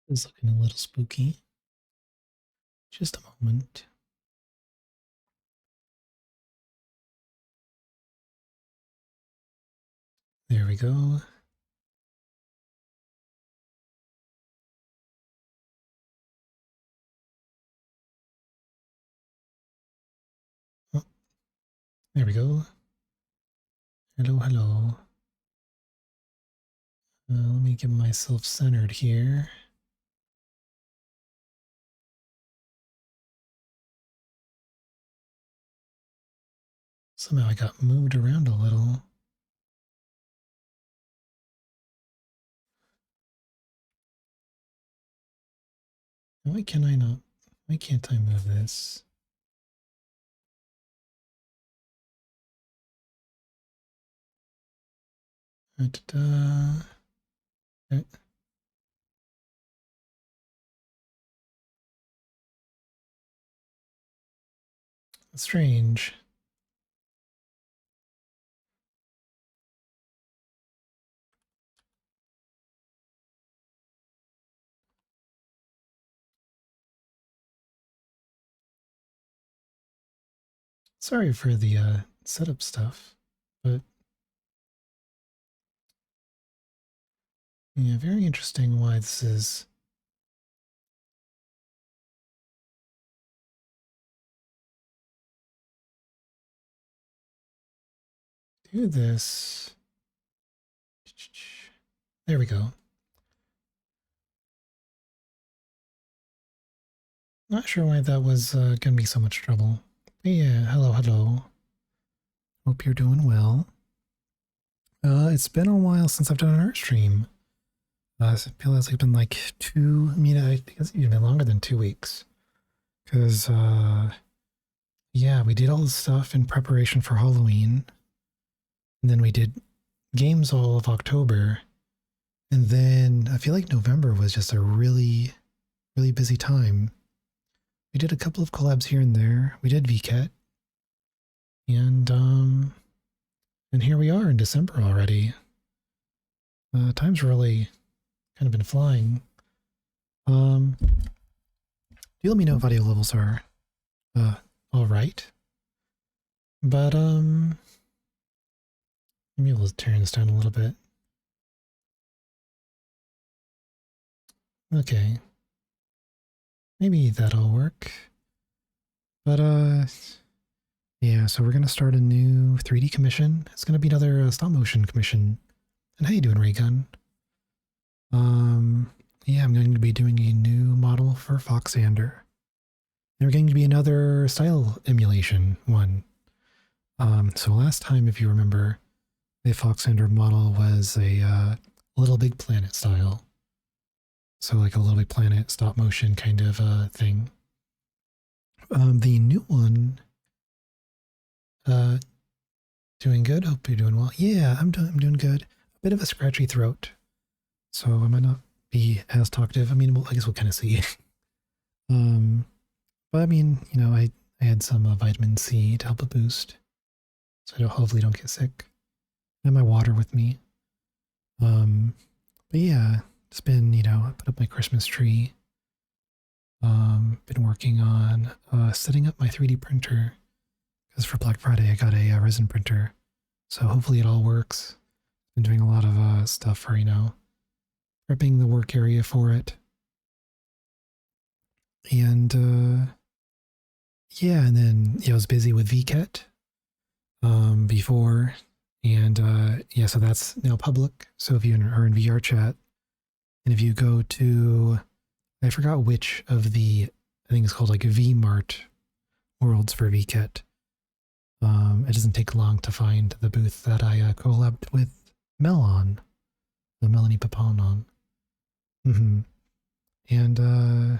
It's looking a little spooky. Just a moment. There we go. Oh, there we go. Hello, hello. Let me get myself centered here. Somehow I got moved around a little. Why can I not? Why can't I move this? Da-da-da. Strange. Sorry for the setup stuff, but yeah, very interesting why this is. Do this. There we go. Not sure why that was going to be so much trouble. But yeah, hello, hello. Hope you're doing well. It's been a while since I've done an art stream. I feel like it's been like I think it's even been longer than 2 weeks. Because, yeah, we did all the stuff in preparation for Halloween. And then we did games all of October. And then I feel like November was just a really, really busy time. We did a couple of collabs here and there. We did VCAT. And here we are in December already. Time's really kind of been flying. Do you let me know if audio levels are all right? But maybe we'll turn this down a little bit. Okay. Maybe that'll work. But yeah, so we're gonna start a new 3D commission. It's gonna be another stop motion commission. And how you doing, Raygun? Yeah, I'm going to be doing a new model for Foxander. And we're going to be another style emulation one. So last time, if you remember, the Foxander model was a Little Big Planet style. So like a Little Big Planet stop motion kind of thing. The new one, doing good. Hope you're doing well. Yeah, I'm doing good. A bit of a scratchy throat, so I might not be as talkative. I mean, I guess we'll kind of see. But I mean, I had some vitamin C to help a boost, so I hopefully don't get sick. I have my water with me. But yeah, it's been, I put up my Christmas tree. Been working on setting up my 3D printer, because for Black Friday I got a resin printer, so hopefully it all works. Been doing a lot of stuff for, prepping the work area for it. And yeah, and then I was busy with VCAT before, and yeah, so that's now public. So if you are in VR chat, and if you go to, I forgot which of the, I think it's called like VMart Worlds for VCAT. It doesn't take long to find the booth that I collabed with Mel on, the Melanie Papon on. And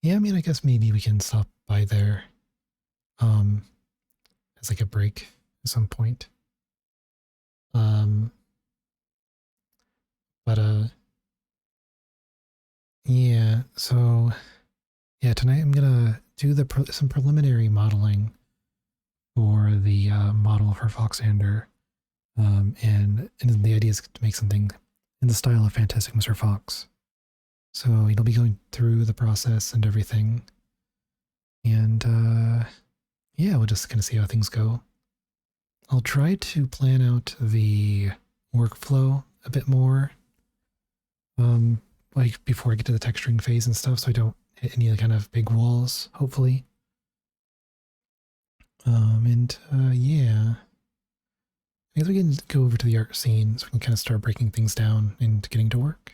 yeah, I mean, I guess maybe we can stop by there as like a break at some point. But yeah, so yeah, tonight I'm gonna do some preliminary modeling for the model for Foxander, and the idea is to make something in the style of Fantastic Mr. Fox. So it'll be going through the process and everything. And yeah, we'll just kind of see how things go. I'll try to plan out the workflow a bit more, like before I get to the texturing phase and stuff, so I don't hit any kind of big walls, hopefully. Yeah, I guess we can go over to the art scene so we can kind of start breaking things down and getting to work.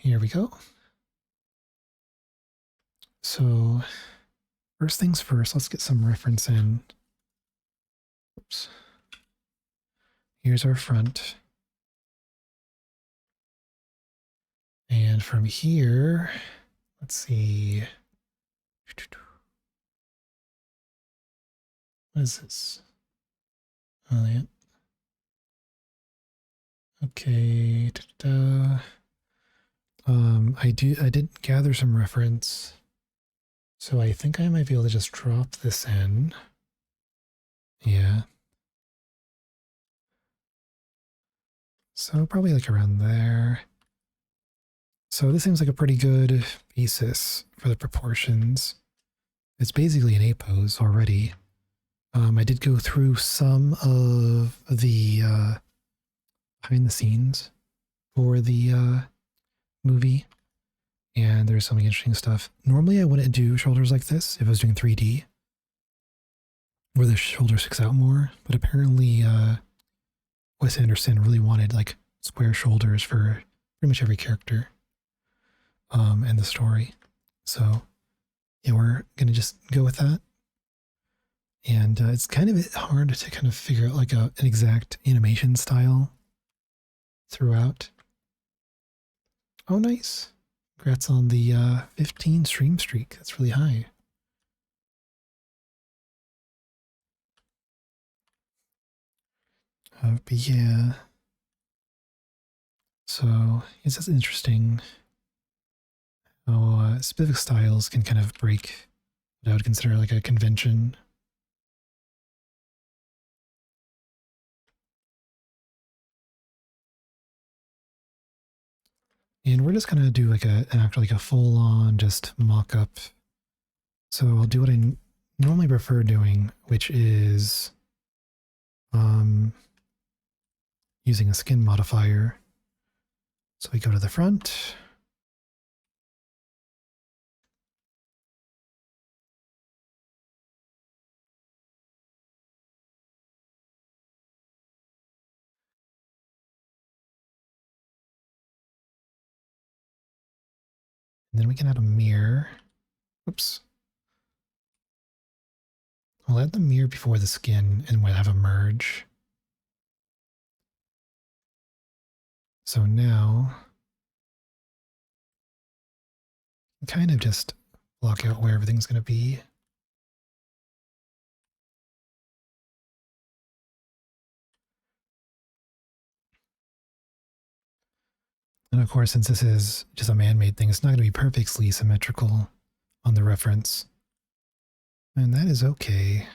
Here we go. So first things first, let's get some reference in. Oops. Here's our front. And from here, let's see. What is this? Oh, yeah. Okay. Da-da-da. I did gather some reference. So I think I might be able to just drop this in. Yeah. So probably like around there. So this seems like a pretty good basis for the proportions. It's basically an A pose already. I did go through some of the behind the scenes for the movie, and there's some interesting stuff. Normally I wouldn't do shoulders like this if I was doing 3D, where the shoulder sticks out more, but apparently Wes Anderson really wanted like square shoulders for pretty much every character in the story. So yeah, we're gonna just go with that. And it's kind of hard to kind of figure out like an exact animation style throughout. Oh, nice. Congrats on the 15 stream streak. That's really high. But yeah. So it's just interesting how specific styles can kind of break what I would consider like a convention. And we're just gonna do like actually like a full on just mock up. So I'll do what I normally prefer doing, which is using a skin modifier. So we go to the front. And then we can add a mirror. Oops. We'll add the mirror before the skin and we'll have a merge. So now, kind of just block out where everything's going to be. And of course, since this is just a man-made thing, it's not going to be perfectly symmetrical on the reference. And that is okay.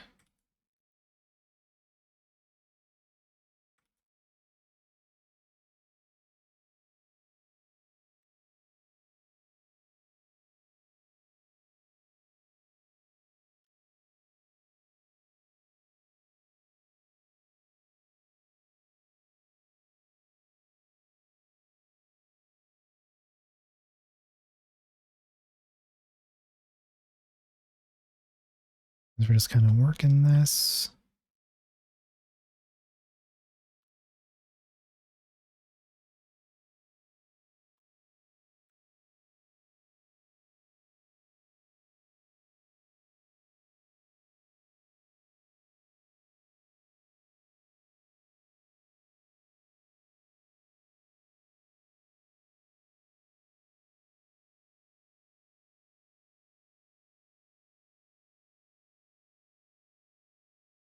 We're just kind of working this.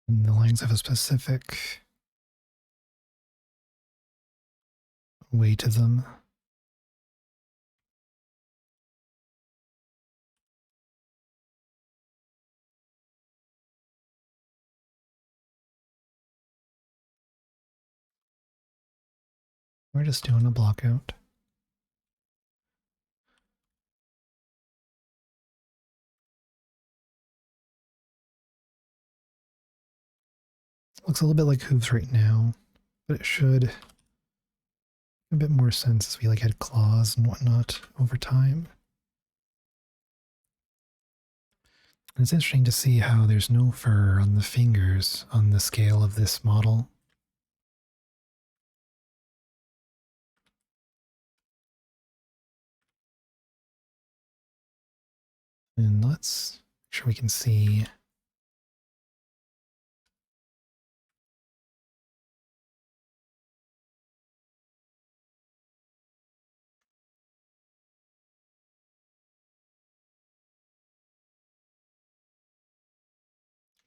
And the lines have a specific way to them. We're just doing a block out. Looks a little bit like hooves right now, but it should make a bit more sense as we like add claws and whatnot over time. And it's interesting to see how there's no fur on the fingers on the scale of this model. And let's make sure we can see.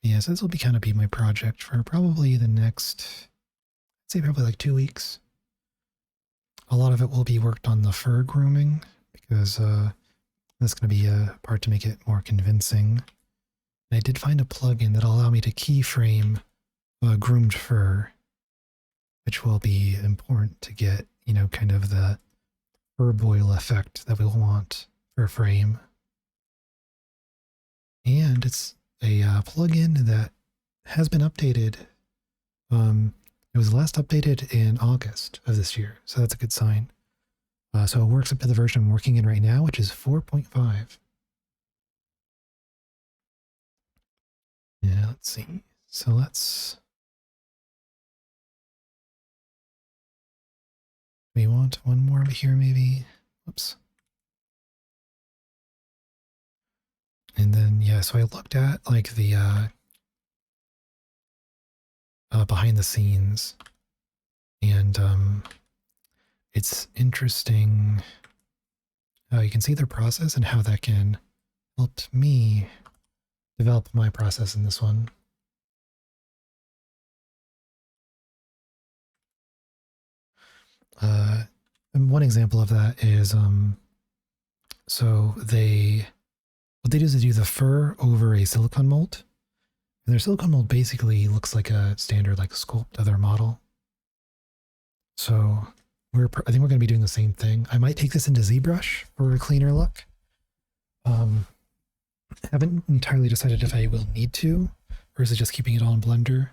Yeah, so this will kind of be my project for probably the next, I'd say probably like 2 weeks. A lot of it will be worked on the fur grooming because that's going to be a part to make it more convincing. And I did find a plugin that'll allow me to keyframe groomed fur, which will be important to get, you know, kind of the fur boil effect that we'll want for a frame. And it's a plugin that has been updated. It was last updated in August of this year, so that's a good sign. So it works up to the version I'm working in right now, which is 4.5. Yeah, let's see. So we want one more over here maybe. Whoops. And then, yeah, so I looked at like the behind the scenes, and it's interesting how you can see their process and how that can help me develop my process in this one. And one example of that is so what they do is they do the fur over a silicone mold. And their silicone mold basically looks like a standard like sculpt other model. So I think we're going to be doing the same thing. I might take this into ZBrush for a cleaner look. Haven't entirely decided if I will need to, or is it just keeping it all in Blender?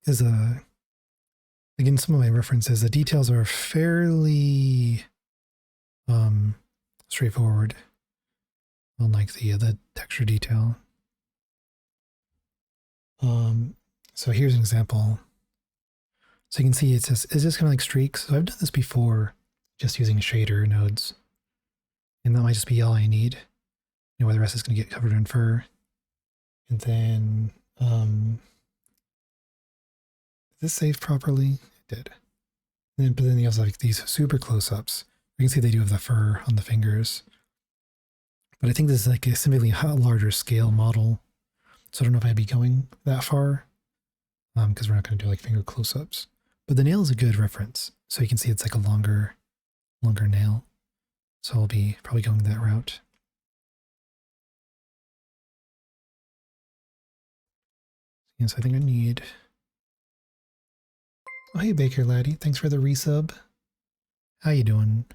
Is again, some of my references, the details are fairly straightforward on like the texture detail. So here's an example. So you can see it's just kind of like streaks. So I've done this before, just using shader nodes, and that might just be all I need. You know, where the rest is going to get covered in fur. And then, did this save properly? It did. But then you also have like these super close-ups. You can see they do have the fur on the fingers. But I think this is like a simply a larger scale model. So I don't know if I'd be going that far, because we're not going to do like finger close-ups. But the nail is a good reference. So you can see it's like a longer nail. So I'll be probably going that route. Yes, I think I need... Oh, hey, Baker Laddie. Thanks for the resub. How you doing?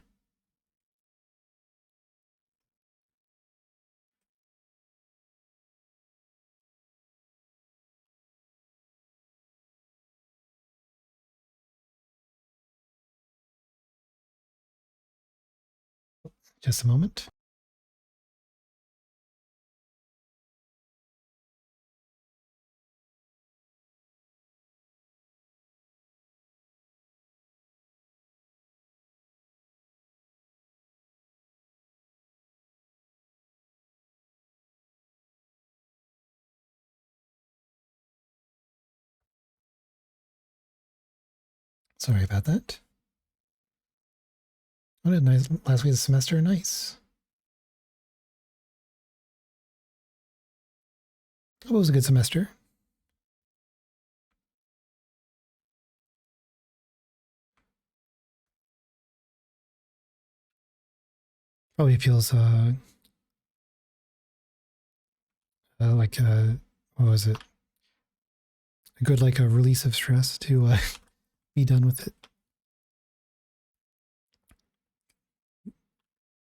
Just a moment. Sorry about that. What a nice last week of the semester. Nice. Oh, it was a good semester. Probably feels like what was it? a good like a release of stress to be done with it.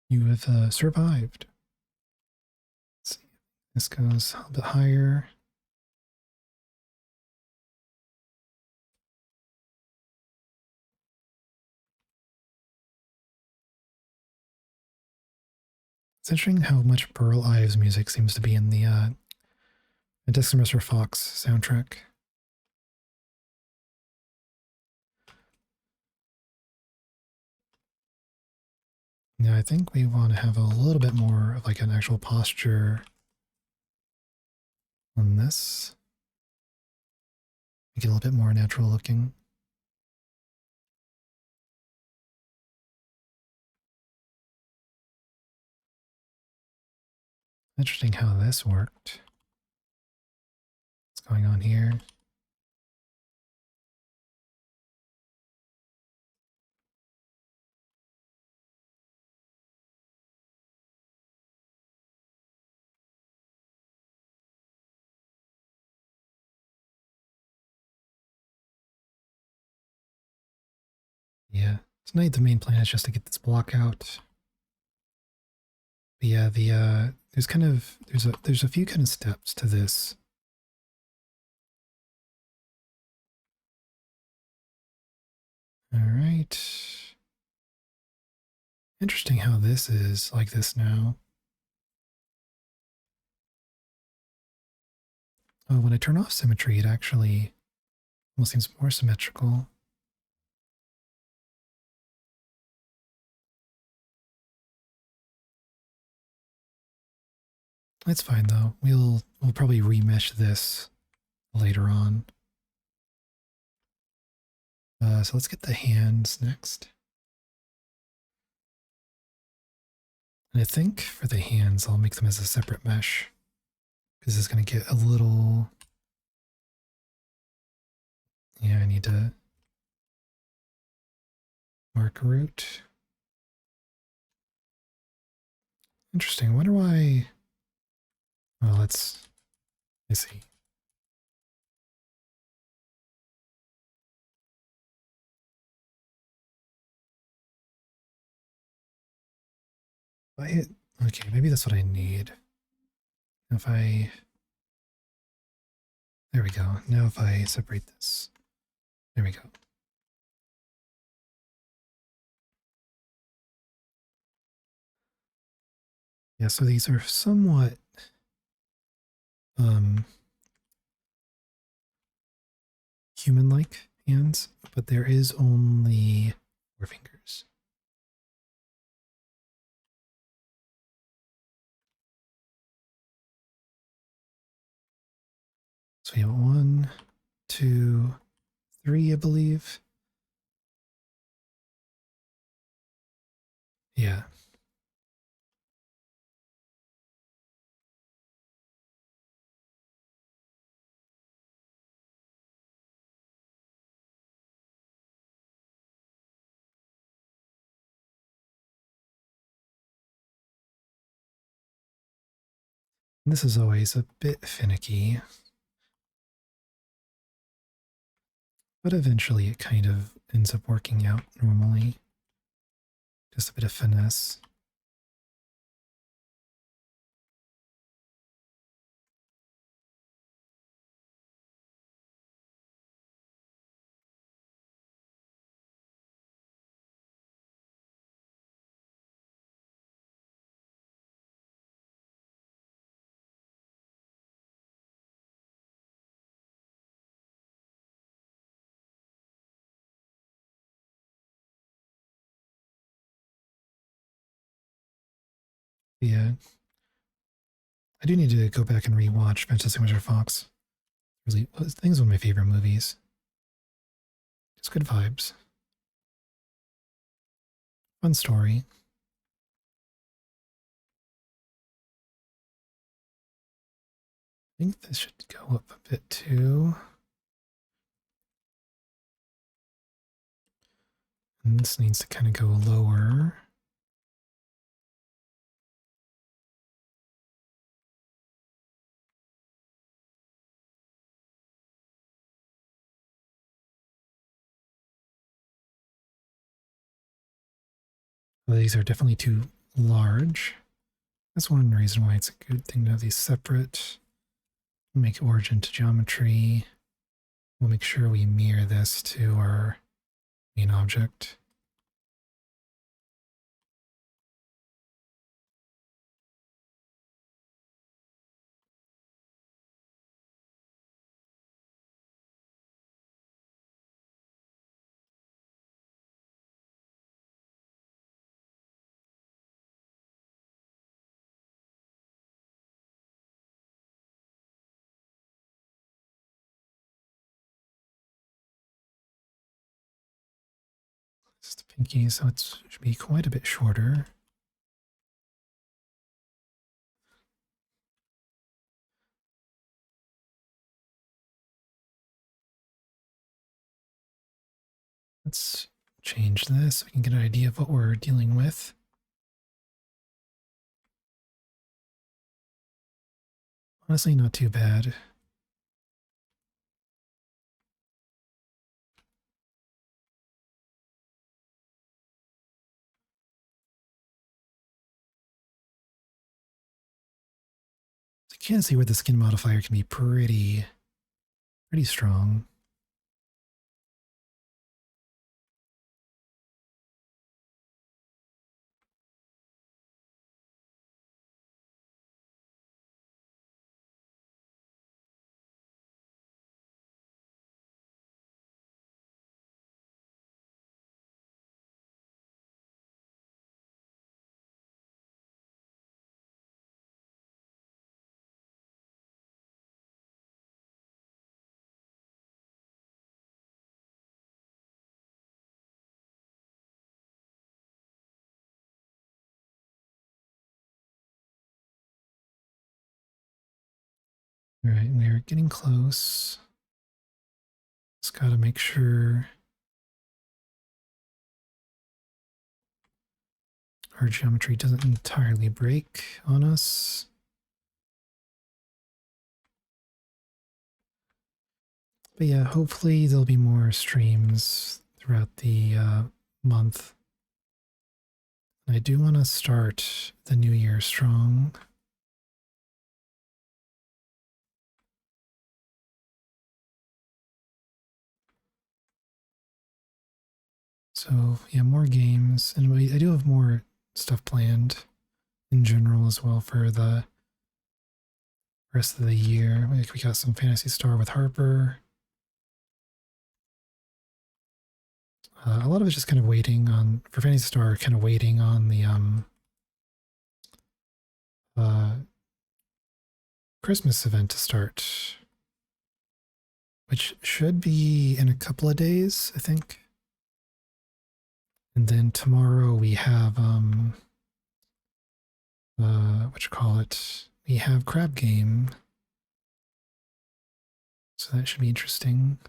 You have survived. Let's see. This goes a little bit higher. It's interesting how much Burl Ives music seems to be in the Disc Mr. Fox soundtrack. Now I think we want to have a little bit more of like an actual posture on this. Make it a little bit more natural looking. Interesting how this worked. What's going on here? Yeah, tonight the main plan is just to get this block out. But yeah, there's a few kind of steps to this. All right. Interesting how this is like this now. Oh, when I turn off symmetry, it actually almost seems more symmetrical. That's fine though. We'll probably remesh this later on. So let's get the hands next. And I think for the hands, I'll make them as a separate mesh because it's going to get a little. Yeah, I need to mark a root. Interesting. I wonder why. Well, let's see. If I hit, okay, maybe that's what I need. If I, there we go. Now if I separate this, there we go. Yeah, so these are somewhat human-like hands, but there is only 4 fingers. So we have 1, 2, 3, I believe. Yeah. This is always a bit finicky, but eventually it kind of ends up working out normally. Just a bit of finesse. Yeah, I do need to go back and rewatch Fantastic Mr. Fox. Really, I think it's one of my favorite movies. Just good vibes. Fun story. I think this should go up a bit too. And this needs to kind of go lower. Well, these are definitely too large. That's one reason why it's a good thing to have these separate. Make origin to geometry. We'll make sure we mirror this to our main object. This is the pinky, so it should be quite a bit shorter. Let's change this so we can get an idea of what we're dealing with. Honestly, not too bad. I can see where the skin modifier can be pretty strong. All right, we're getting close. Just got to make sure our geometry doesn't entirely break on us. But yeah, hopefully there'll be more streams throughout the month. I do want to start the new year strong. So yeah, more games, and I do have more stuff planned in general as well for the rest of the year. Like we got some Fantasy Star with Harper. A lot of it's just kind of waiting on for Fantasy Star, kind of waiting on the Christmas event to start, which should be in a couple of days, I think. And then tomorrow we have what you call it? We have Crab Game. So that should be interesting.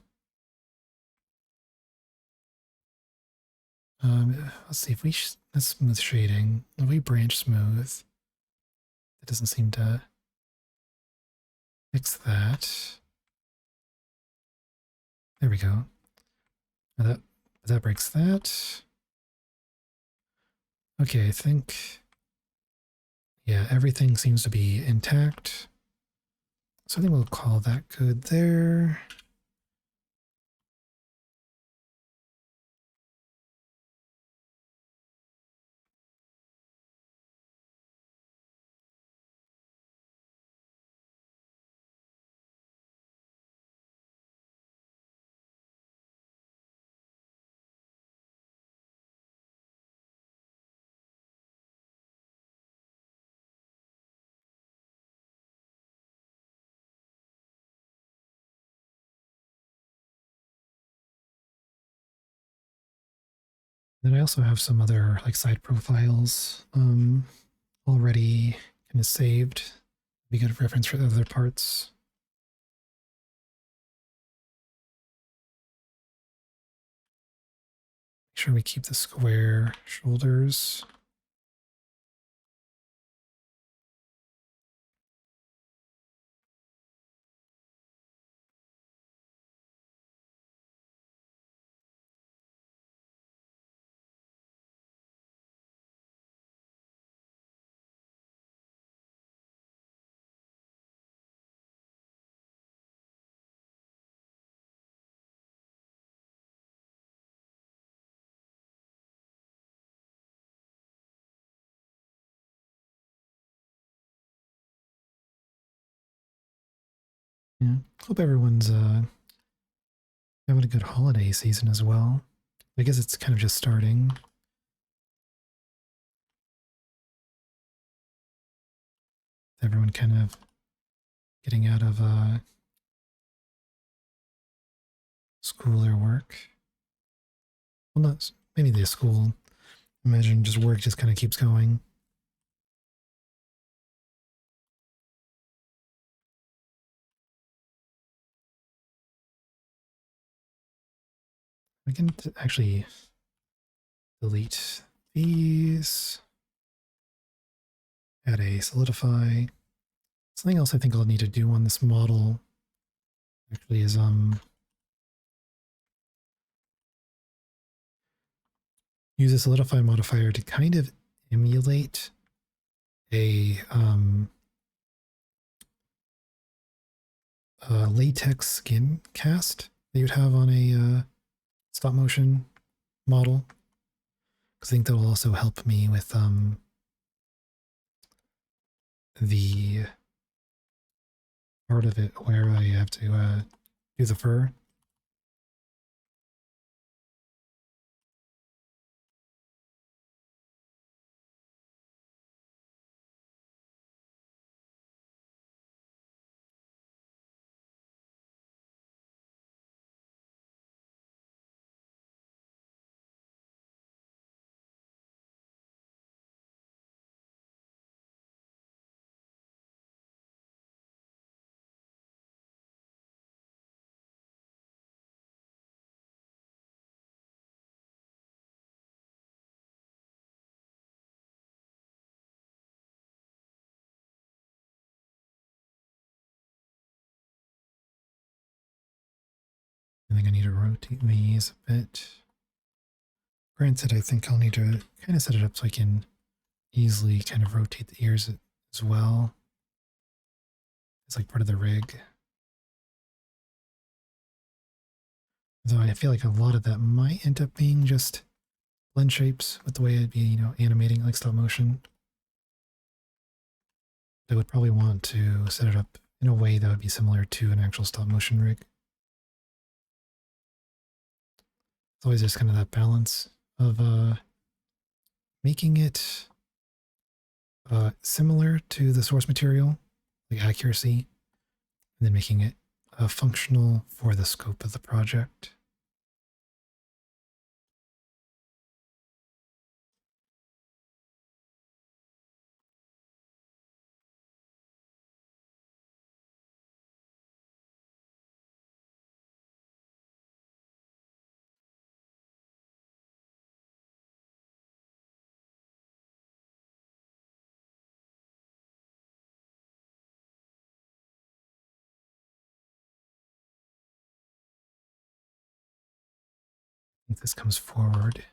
Let's see if we that's smooth shading. If we branch smooth, it doesn't seem to fix that. There we go. Now that breaks that. Okay, I think yeah, everything seems to be intact. So I think we'll call that good there. Then I also have some other like side profiles already kind of saved. Be good reference for the other parts. Make sure we keep the square shoulders. Yeah. Hope everyone's having a good holiday season as well. I guess it's kind of just starting. Everyone kind of getting out of school or work. Well, not maybe the school. Imagine just work just kind of keeps going. I can actually delete these. Add a solidify. Something else I think I'll need to do on this model actually is use a solidify modifier to kind of emulate a latex skin cast that you'd have on a stop motion model. Because I think that will also help me with the part of it where I have to do the fur. I think I need to rotate these a bit. Granted, I think I'll need to kind of set it up so I can easily kind of rotate the ears as well. It's like part of the rig. Though I feel like a lot of that might end up being just blend shapes with the way I'd be, animating like stop motion. I would probably want to set it up in a way that would be similar to an actual stop motion rig. It's always just kind of that balance of making it similar to the source material, like accuracy, and then making it functional for the scope of the project. I think this comes forward.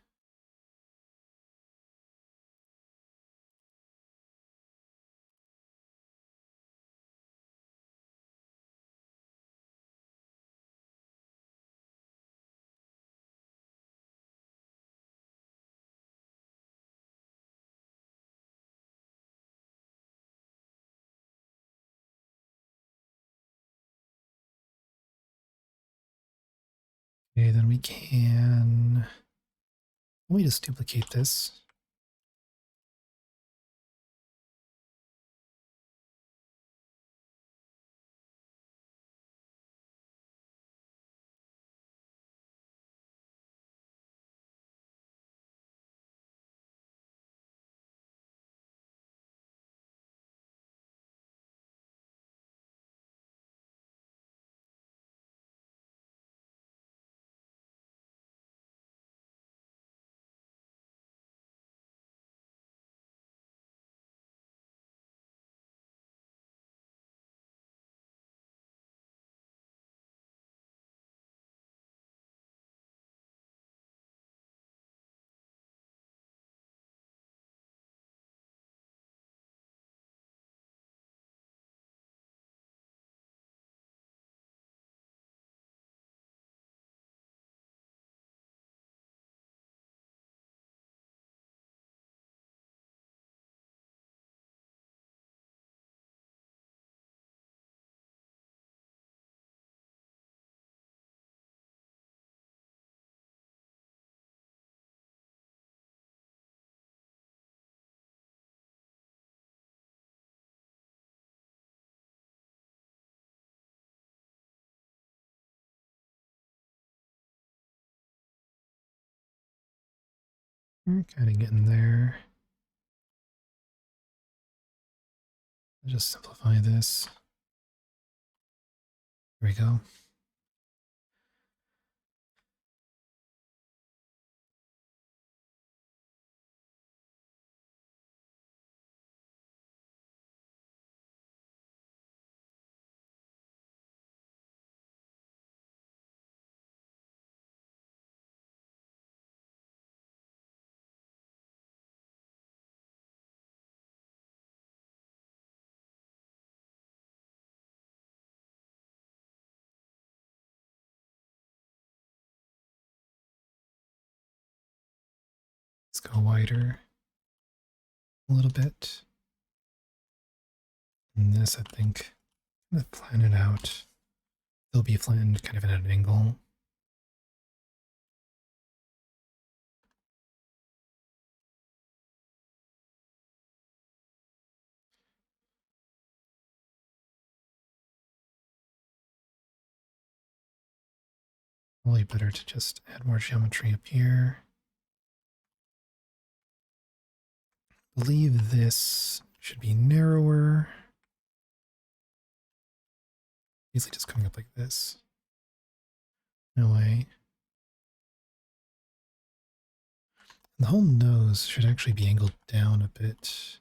Okay, then we can, let me just duplicate this. We're kind of getting there. I'll just simplify this. There we go. Let's go wider a little bit. And this, I think, I'm going to plan it out. They'll be flattened kind of at an angle. Probably better to just add more geometry up here. I believe this should be narrower. Easily just coming up like this. No way. The whole nose should actually be angled down a bit.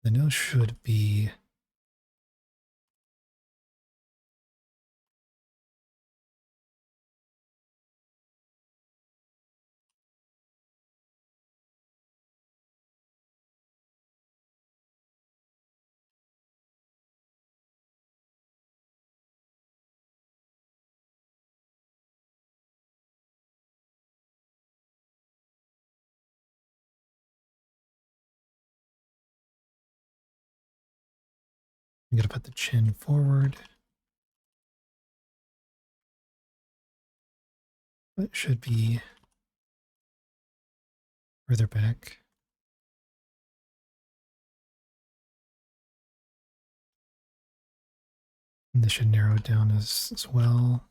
The nose should be I'm gonna put the chin forward. It should be further back. And this should narrow it down as well.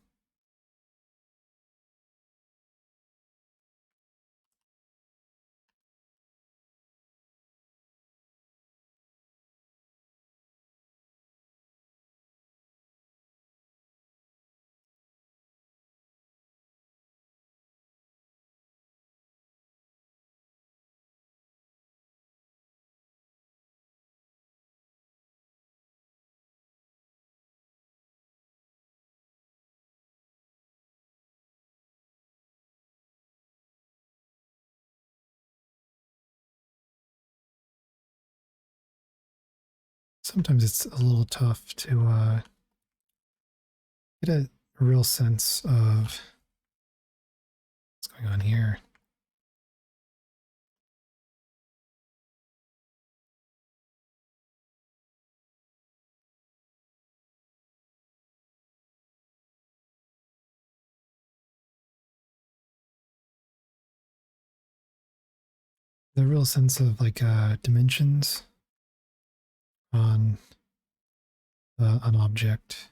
Sometimes it's a little tough to get a real sense of what's going on here. The real sense of like dimensions on an object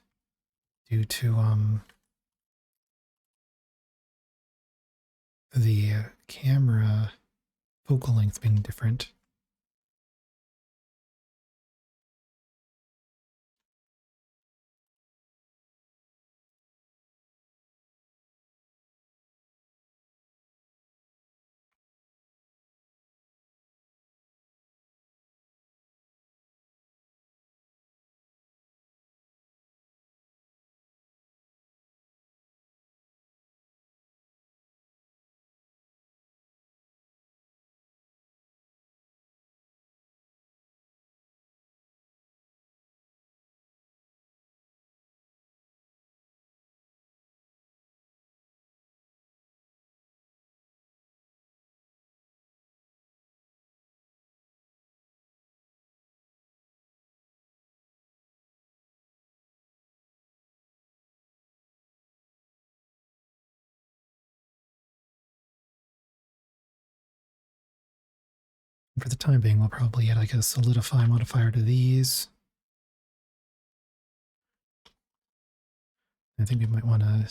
due to the camera focal length being different. For the time being, we'll probably add like a solidify modifier to these. I think we might want to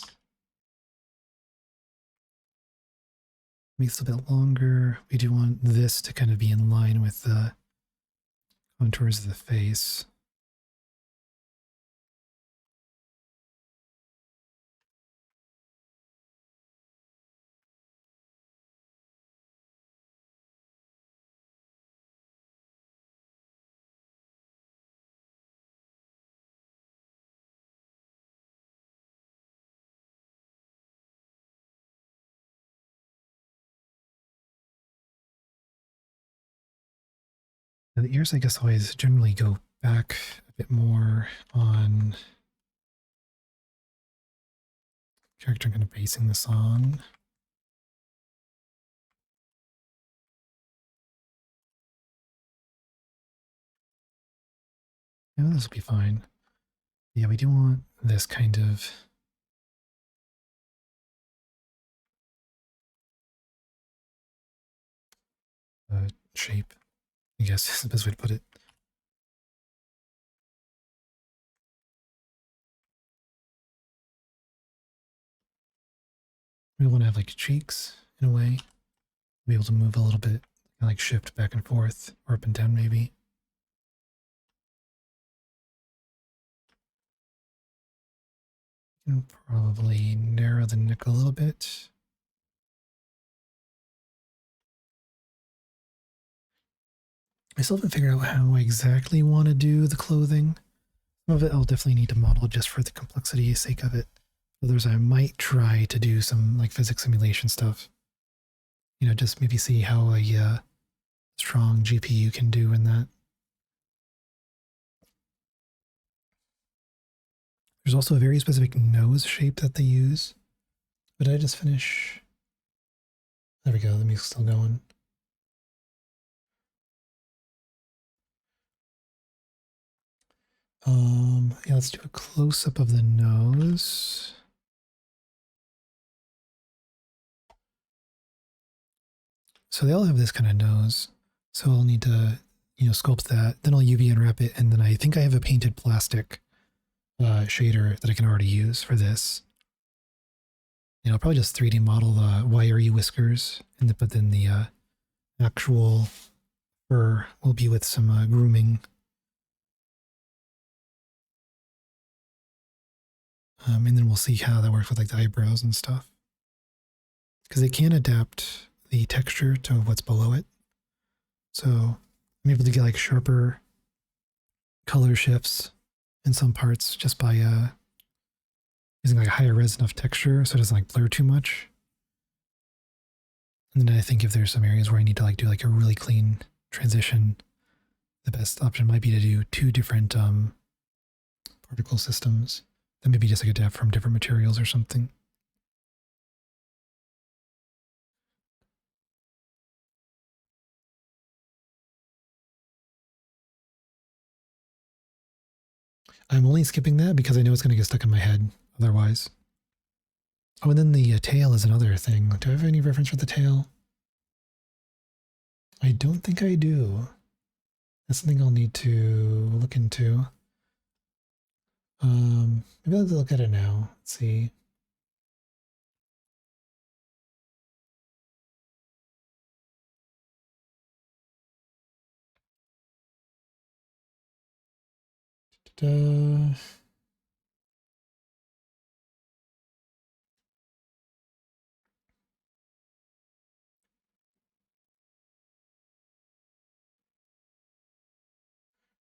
Makes it a bit longer. We do want this to kind of be in line with the contours of the face. The ears, I guess, always generally go back a bit more on character I'm kind of basing this on. Yeah, this will be fine. Yeah, we do want this kind of shape, I guess is the best way to put it. We want to have like cheeks in a way, be able to move a little bit, like shift back and forth or up and down maybe. And probably narrow the neck a little bit. I still haven't figured out how I exactly want to do the clothing. Some of it I'll definitely need to model just for the complexity sake of it. Others I might try to do some like physics simulation stuff. You know, just maybe see how a strong GPU can do in that. There's also a very specific nose shape that they use. But I just finish? There we go, the music's still going. Yeah, let's do a close-up of the nose. So they all have this kind of nose. So I'll need to, sculpt that. Then I'll UV unwrap it, and then I think I have a painted plastic shader that I can already use for this. I'll probably just 3D model the wiry whiskers, but then the actual fur will be with some grooming. And then we'll see how that works with like the eyebrows and stuff. Because it can adapt the texture to what's below it. So I'm able to get like sharper color shifts in some parts just by using like a higher res enough texture so it doesn't like blur too much. And then I think if there's some areas where I need to like do like a really clean transition, the best option might be to do two different particle systems. Then maybe just like adapt from different materials or something. I'm only skipping that because I know it's going to get stuck in my head otherwise. Oh, and then the tail is another thing. Do I have any reference for the tail? I don't think I do. That's something I'll need to look into. Maybe let's look at it now. Let's see. Da-da.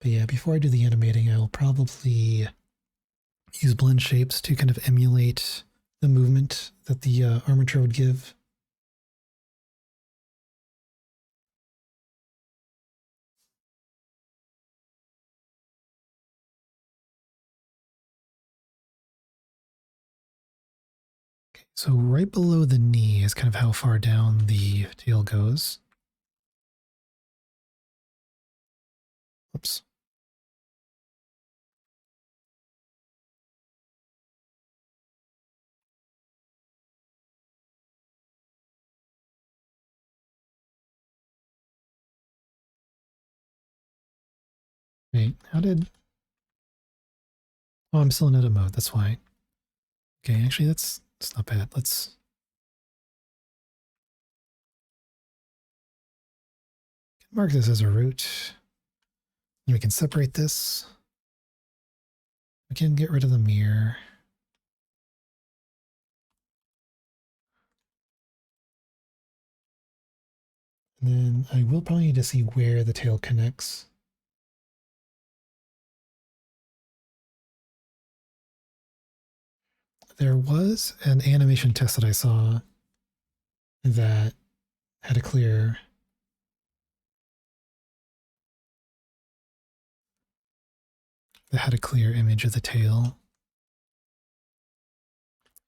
But yeah, before I do the animating, I'll probably use blend shapes to kind of emulate the movement that the armature would give. Okay, so right below the knee is kind of how far down the tail goes. Whoops. Wait, how did... Oh, I'm still in edit mode, that's why. Okay, actually that's not bad. Let's mark this as a root. And we can separate this. We can get rid of the mirror. And then I will probably need to see where the tail connects. There was an animation test that I saw that had a clear image of the tail.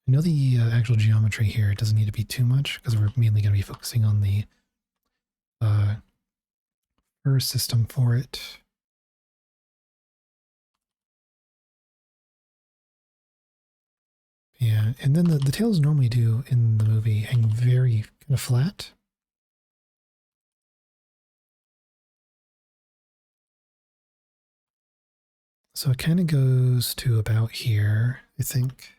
I know the actual geometry here doesn't need to be too much because we're mainly going to be focusing on the fur system for it. Yeah, and then the tails normally do in the movie hang very kind of flat. So it kind of goes to about here, I think.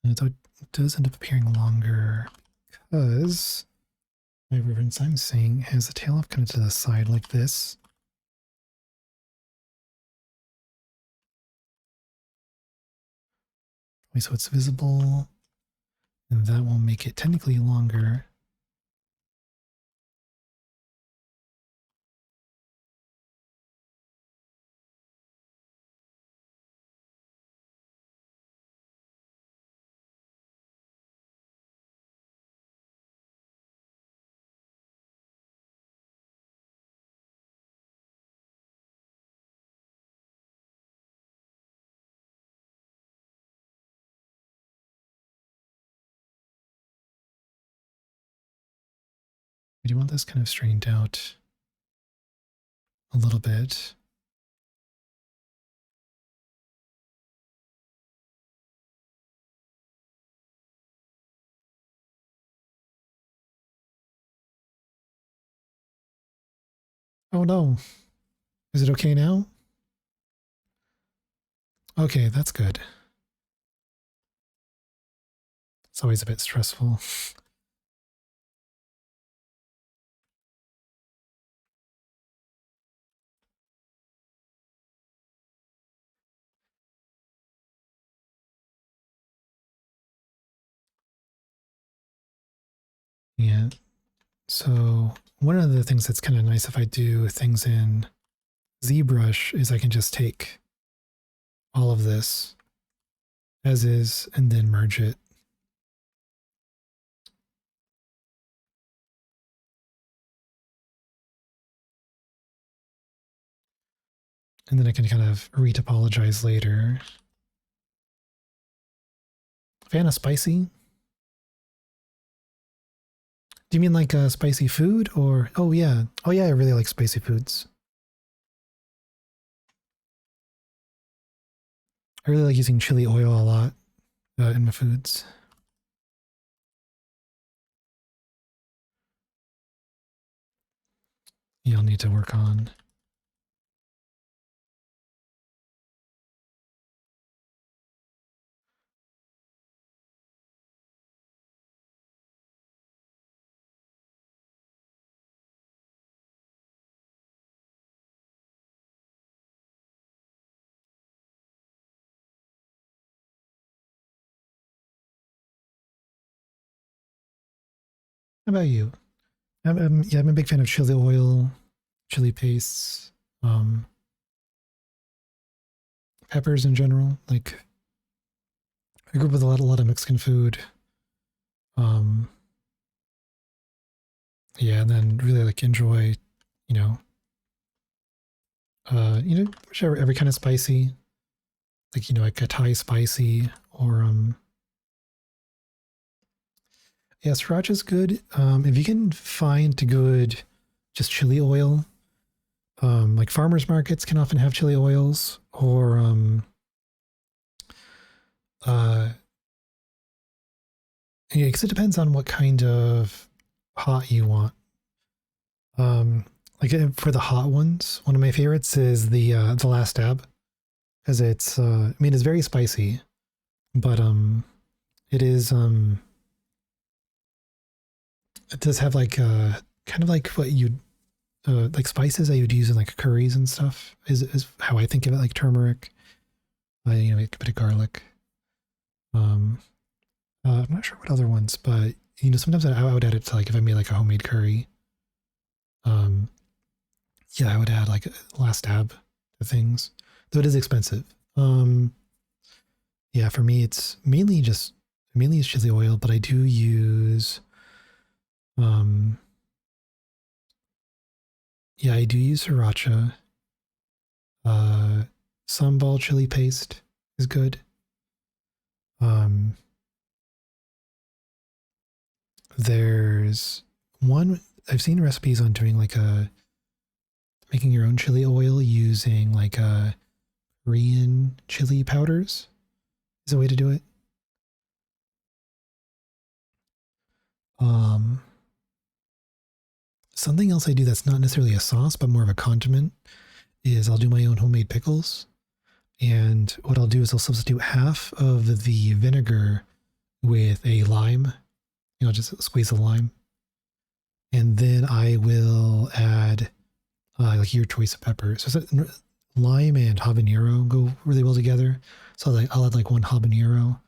And so it does end up appearing longer because my reference I'm seeing has the tail off kind of to the side like this. So it's visible, and that will make it technically longer. We do want this kind of straightened out a little bit. Oh no. Is it okay now? Okay, that's good. It's always a bit stressful. Yeah. So one of the things that's kind of nice if I do things in ZBrush is I can just take all of this as is and then merge it. And then I can kind of retopologize later. Fan of spicy? Do you mean like spicy food or? Oh yeah. Oh yeah, I really like spicy foods. I really like using chili oil a lot in my foods. You'll need to work on. How about you? Yeah, I'm a big fan of chili oil, chili pastes, peppers in general. Like, I grew up with a lot of Mexican food. Yeah, and then really like enjoy, you know, whichever every kind of spicy, like like a Thai spicy or yeah, sriracha is good. If you can find good just chili oil, Like farmers markets can often have chili oils, or uh, yeah, because it depends on what kind of hot you want. Um, like for the hot ones, one of my favorites is the Last Dab, because it's I mean it's very spicy, but it is it does have like kind of like what you like spices that you'd use in like curries and stuff is how I think of it, like turmeric, you know, like a bit of garlic. Um, I'm not sure what other ones, but you know, sometimes I would add it to like if I made like a homemade curry. Um, yeah, I would add like a Last Dab to things, though it is expensive. Yeah, for me, it's mainly it's chili oil, but I do use, um, yeah, I do use sriracha. Uh, Sambal chili paste is good. Um, there's one I've seen recipes on doing like a making your own chili oil using like Korean chili powders is a way to do it. Um, Something else I do that's not necessarily a sauce but more of a condiment is I'll do my own homemade pickles. And what I'll do is I'll substitute half of the vinegar with a lime. You know, just squeeze the lime. And then I will add like your choice of peppers. So lime and habanero go really well together. So like I'll add like one habanero.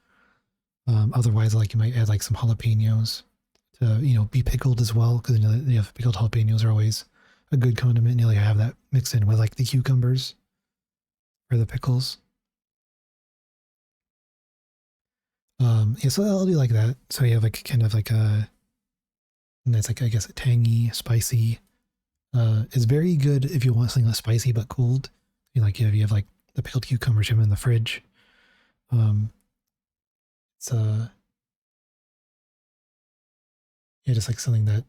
Otherwise, like you might add like some jalapenos to be pickled as well, because pickled jalapenos are always a good condiment. And you like have that mixed in with like the cucumbers or the pickles. Yeah, so I'll do like that. So you have like kind of like and it's like I guess a tangy, spicy. It's very good if you want something that's spicy but cooled. You have like the pickled cucumbers you have in the fridge. Um, it's yeah, just like something nice.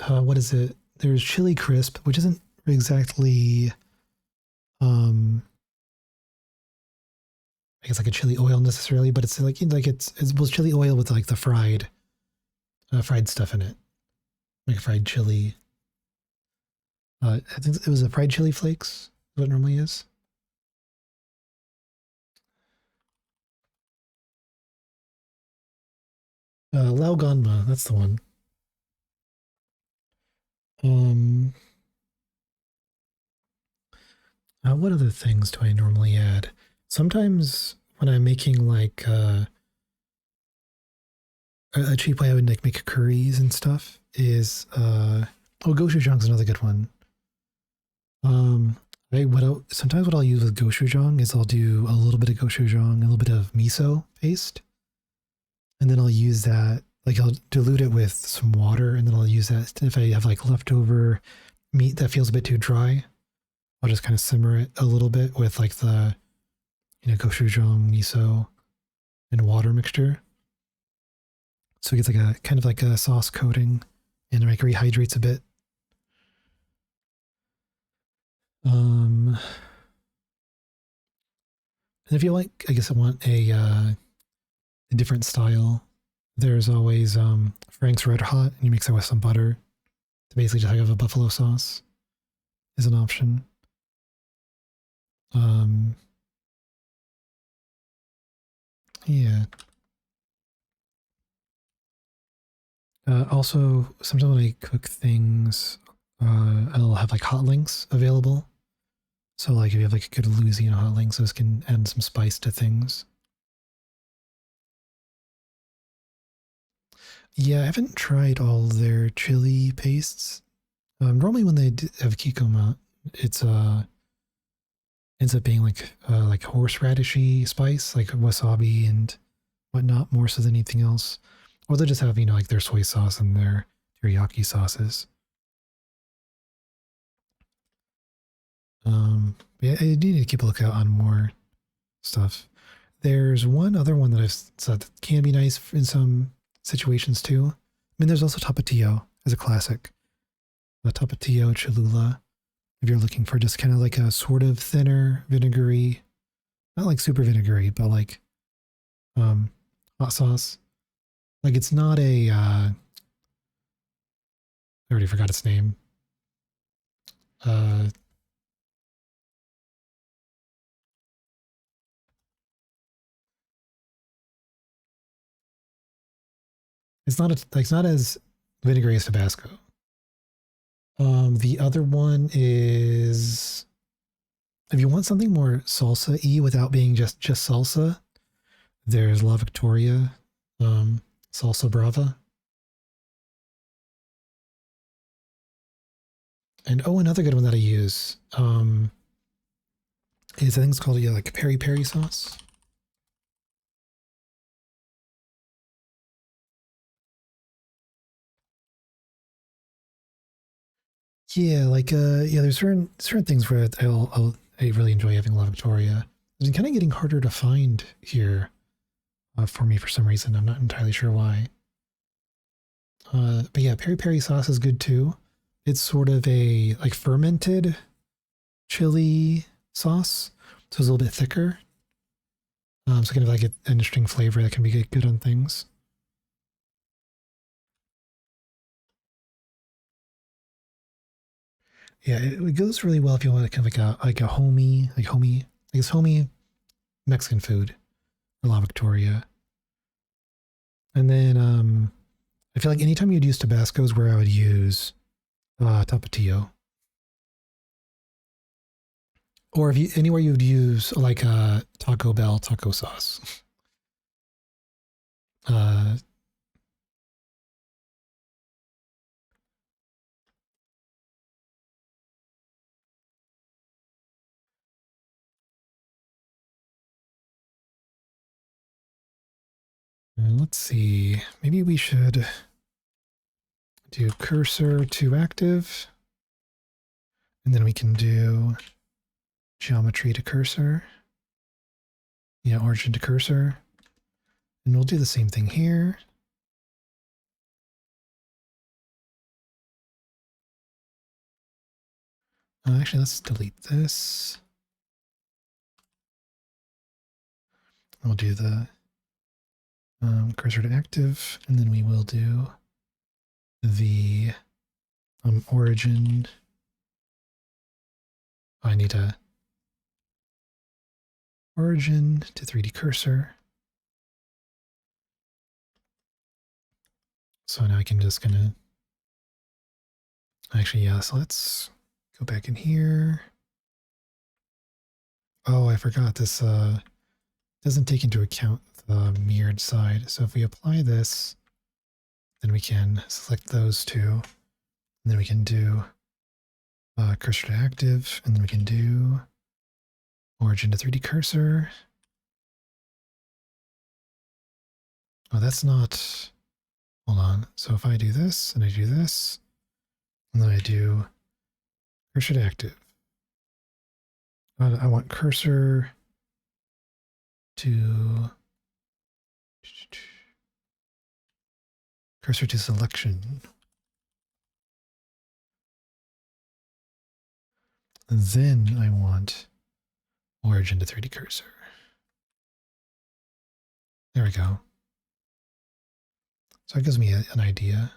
What is it? There's chili crisp, which isn't exactly um I guess like a chili oil necessarily, but it's like it's well, chili oil with like the fried stuff in it, like a fried chili. I think it was a fried chili flakes. What it normally is. Lao Ganma, that's the one. Um, what other things do I normally add? Sometimes when I'm making like a cheap way I would like make curries and stuff is oh, gochujang is another good one. Um, sometimes what I'll use with gochujang is I'll do a little bit of gochujang, a little bit of miso paste, and then I'll use that. Like I'll dilute it with some water, and then I'll use that if I have like leftover meat that feels a bit too dry. I'll just kind of simmer it a little bit with like the gochujang, miso, and water mixture. So it gets like a kind of like a sauce coating, and it like rehydrates a bit. And if you like, I guess I want a different style. There's always Frank's Red Hot, and you mix it with some butter to basically just have a buffalo sauce is an option. Yeah. Also, sometimes when I cook things, I'll have like hot links available. So like if you have like a good Louisiana hot links, those can add some spice to things. Yeah, I haven't tried all their chili pastes. Normally when they have kikoma, it's ends up being like horseradishy spice, like wasabi and whatnot, more so than anything else. Or they just have like their soy sauce and their teriyaki sauces. Yeah, I do need to keep a lookout on more stuff. There's one other one that I've said that can be nice in some situations too. I mean, there's also Tapatio as a classic. Tapatio, Cholula, if you're looking for just kind of like a sort of thinner, vinegary, not like super vinegary, but like hot sauce. Like it's not a, I already forgot its name. It's not as vinegary as Tabasco. The other one is if you want something more salsa-y without being just salsa, there's La Victoria, Salsa Brava. And oh, another good one that I use is I think it's called like peri peri sauce. Yeah, like yeah, there's certain things where I really enjoy having La Victoria. It's kind of getting harder to find here for me for some reason. I'm not entirely sure why. But yeah, peri peri sauce is good too. It's sort of a like fermented chili sauce, so it's a little bit thicker. So kind of like an interesting flavor that can be good on things. Yeah, it goes really well if you want kind of like a homey, I guess homey Mexican food or La Victoria. And then I feel like anytime you'd use Tabasco is where I would use Tapatio. Or if you anywhere you'd use like a Taco Bell taco sauce. Uh, let's see. Maybe we should do cursor to active. And then we can do geometry to cursor. Yeah, origin to cursor. And we'll do the same thing here. Actually, let's delete this. We'll do the cursor to active, and then we will do the origin. I need a origin to 3D cursor. So now I can just actually, yeah, so let's go back in here. Oh, I forgot this doesn't take into account the mirrored side. So if we apply this, then we can select those two, and then we can do cursor to active, and then we can do origin to 3D cursor. Oh, that's not, hold on. So if I do this, and I do this, and then I do cursor to active. I want cursor to selection. And then I want origin to 3D cursor. There we go. So it gives me an idea.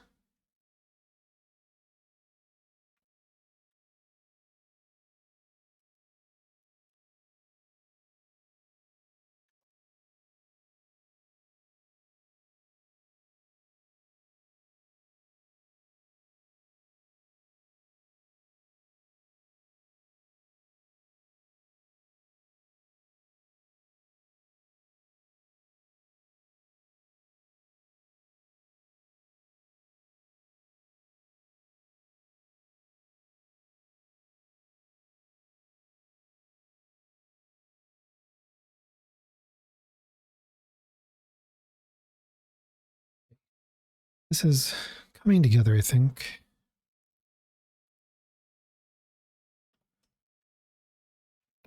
This is coming together, I think.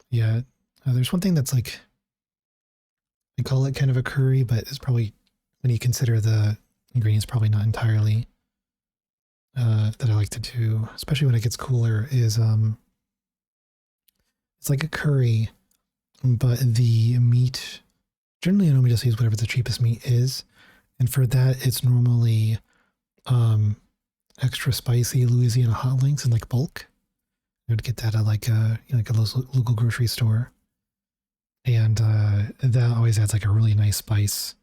Yeah, there's one thing that's like, I call it kind of a curry, but it's probably when you consider the ingredients probably not entirely that I like to do, especially when it gets cooler, is it's like a curry, but the meat, generally I normally just use whatever the cheapest meat is. And for that, it's normally extra spicy Louisiana hot links in like bulk. I would get that at like a local grocery store. And that always adds like a really nice spice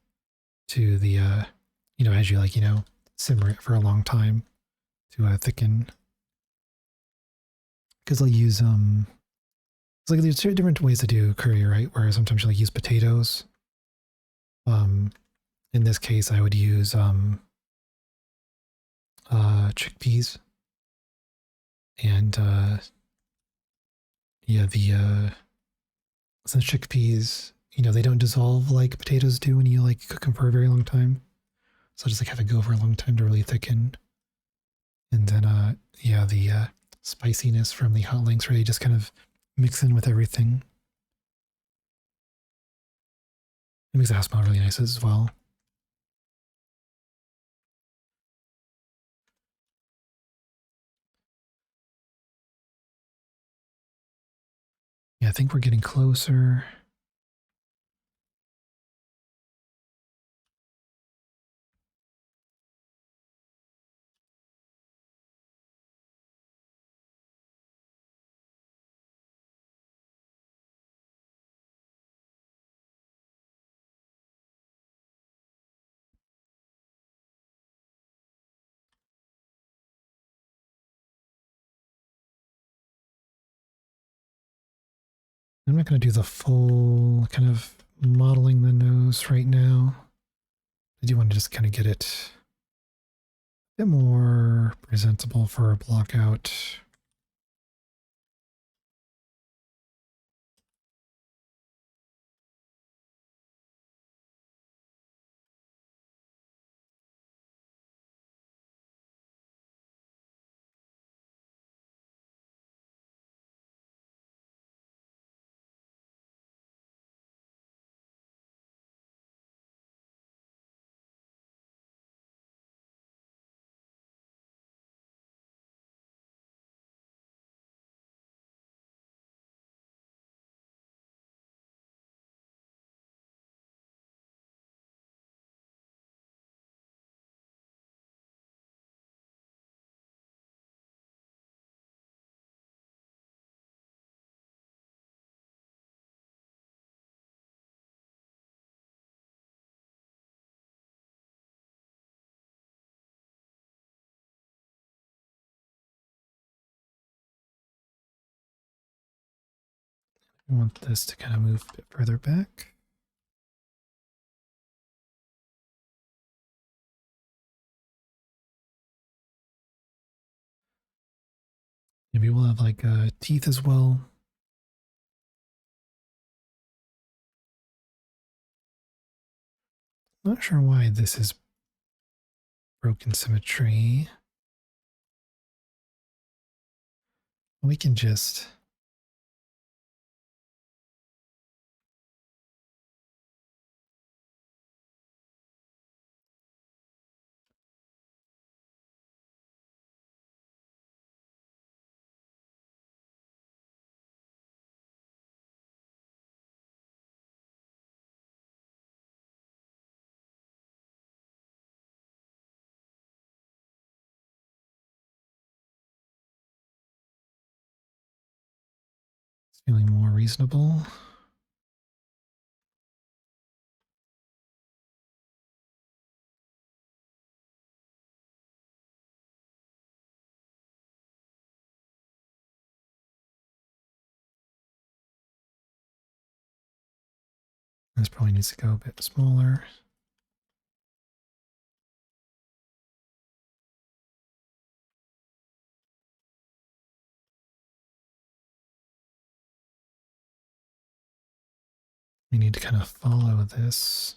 to the, as you like, simmer it for a long time to thicken. Because I'll use, it's like there's two different ways to do curry, right? Where sometimes you like use potatoes. In this case, I would use chickpeas, and yeah, since chickpeas, they don't dissolve like potatoes do when you like cook them for a very long time. So I just like have it go for a long time to really thicken. And then yeah, the spiciness from the hot links really just kind of mix in with everything. It makes the house smell really nice as well. Yeah, I think we're getting closer. I'm not going to do the full kind of modeling the nose right now. I do want to just kind of get it a bit more presentable for a block out. I want this to kind of move a bit further back. Maybe we'll have like teeth as well. Not sure why this is broken symmetry. We can just it's feeling more reasonable. This probably needs to go a bit smaller. We need to kind of follow this.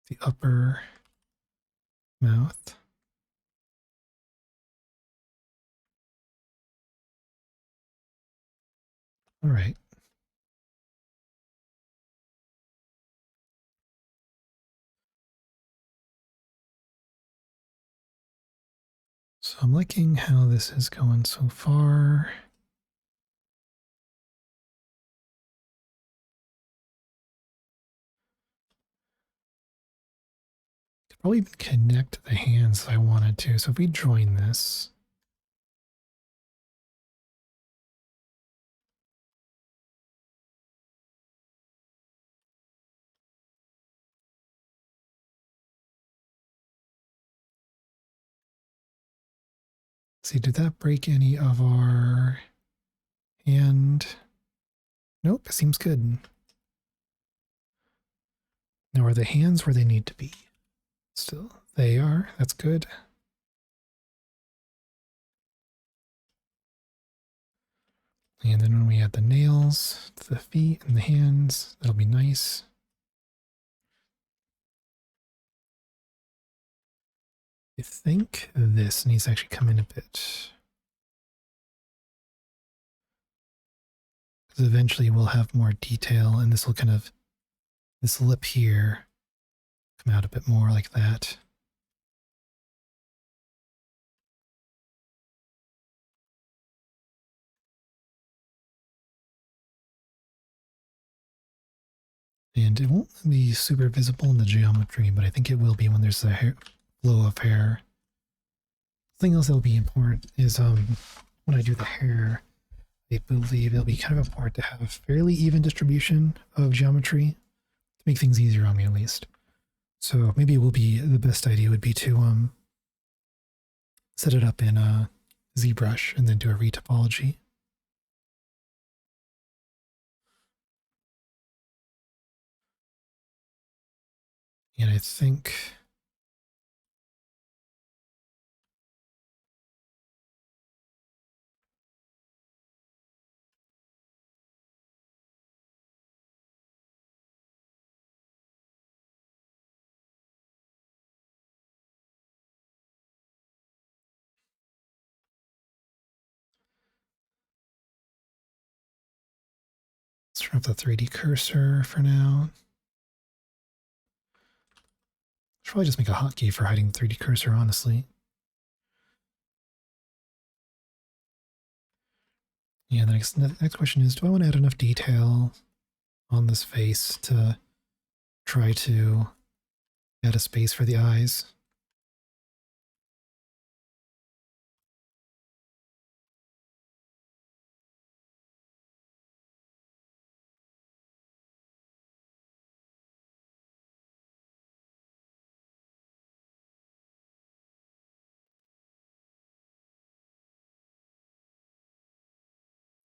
The upper mouth. All right. So I'm liking how this is going so far. Could probably even connect the hands if I wanted to. So if we join this, see, did that break any of our hand? Nope, it seems good. Now are the hands where they need to be? Still, they are. That's good. And then when we add the nails to the feet and the hands, that'll be nice. I think this needs to actually come in a bit. Because eventually we'll have more detail and this will kind of, this lip here, come out a bit more like that. And it won't be super visible in the geometry, but I think it will be when there's a flow of hair. Something else that'll be important is when I do the hair, I believe it'll be kind of important to have a fairly even distribution of geometry to make things easier on me at least. So maybe it will be the best idea would be to set it up in a ZBrush and then do a retopology. And I think let's turn off the 3D cursor for now. Should probably just make a hotkey for hiding the 3D cursor, honestly. Yeah, the next question is, do I want to add enough detail on this face to try to add a space for the eyes?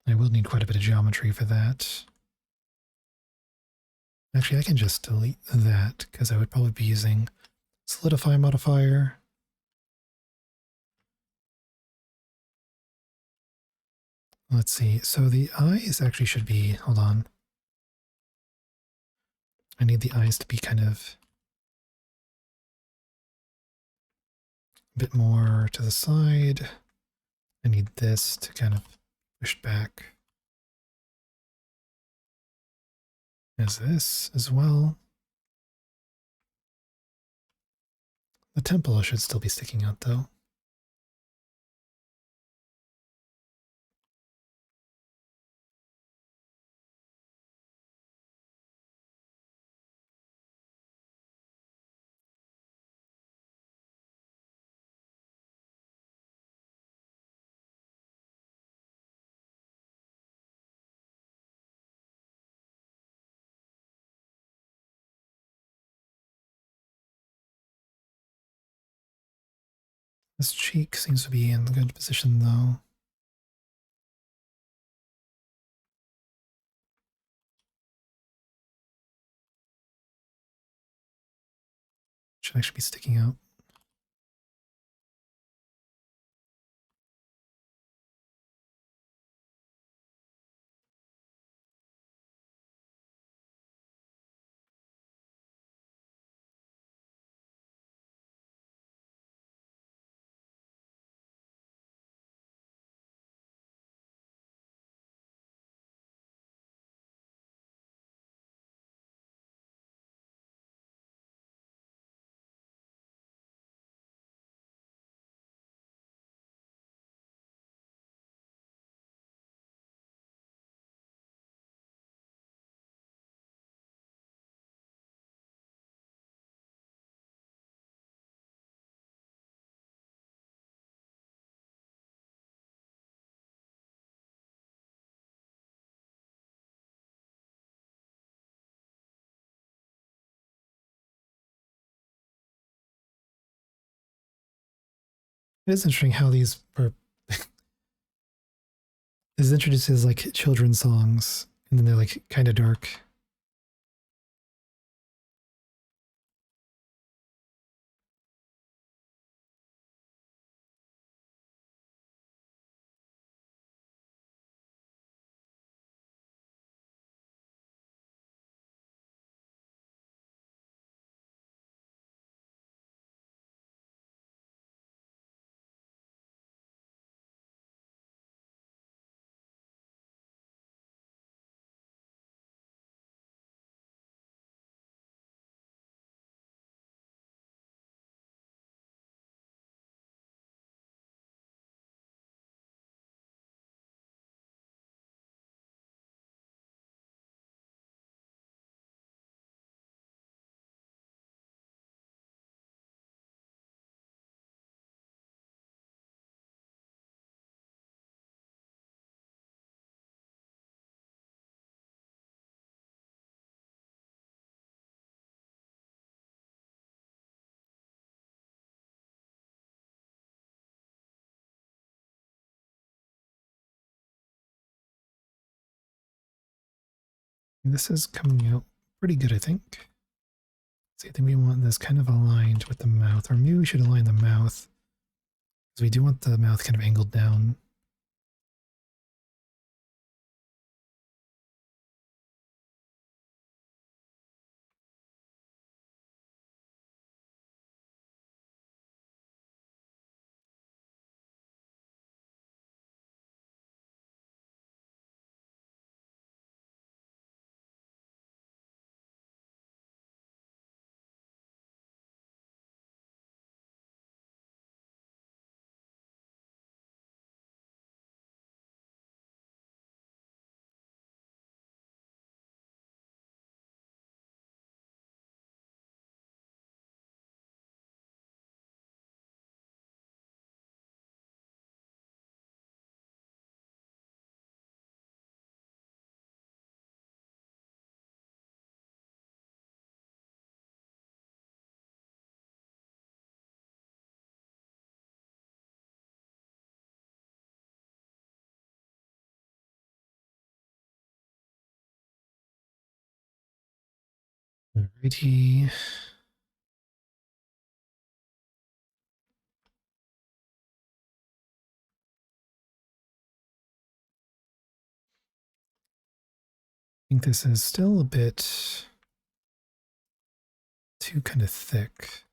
I will need quite a bit of geometry for that. Actually, I can just delete that because I would probably be using solidify modifier. Let's see. So the eyes actually should be, hold on. I need the eyes to be kind of a bit more to the side. I need this to kind of push back as this as well. The temple should still be sticking out though. This cheek seems to be in a good position though. Should actually be sticking out. It is interesting how these are. This introduces like children's songs, and then they're like kind of dark. This is coming out pretty good, I think. See, I think we want this kind of aligned with the mouth, or maybe we should align the mouth because we do want the mouth kind of angled down. Alrighty. I think this is still a bit too kind of thick.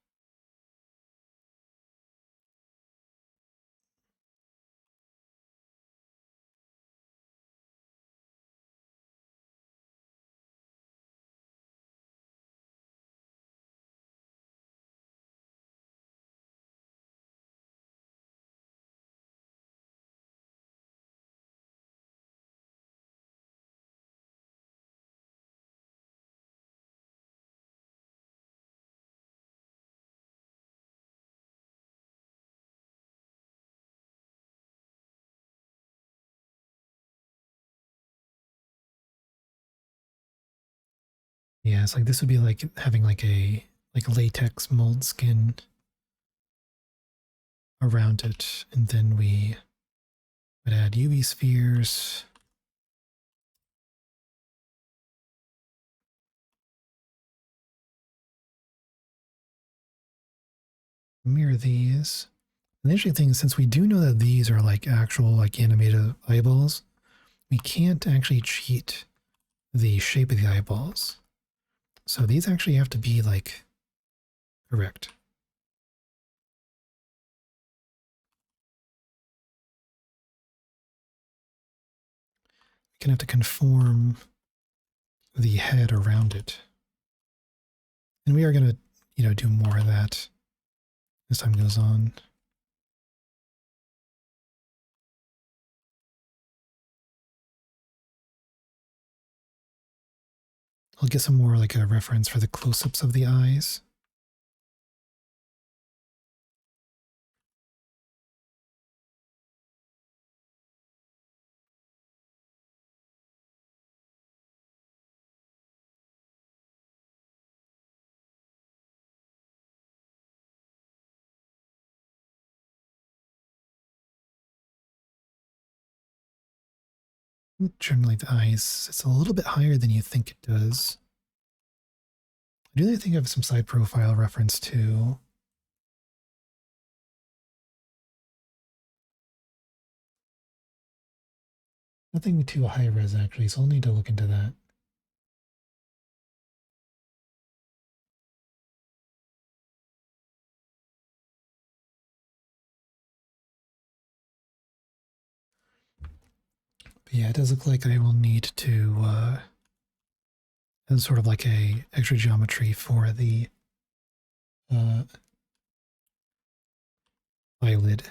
Yeah, it's like this would be like having like a latex mold skin around it, and then we would add UV spheres. Mirror these. And the interesting thing is, since we do know that these are like actual like animated eyeballs, we can't actually cheat the shape of the eyeballs. So these actually have to be like correct. We can have to conform the head around it. And we are going to, do more of that as time goes on. I'll get some more like a reference for the close-ups of the eyes. Generally the ice, it's a little bit higher than you think it does. I do think I have some side profile reference too. Nothing too high res actually, so I'll need to look into that. But yeah, it does look like I will need to as sort of like a extra geometry for the eyelid.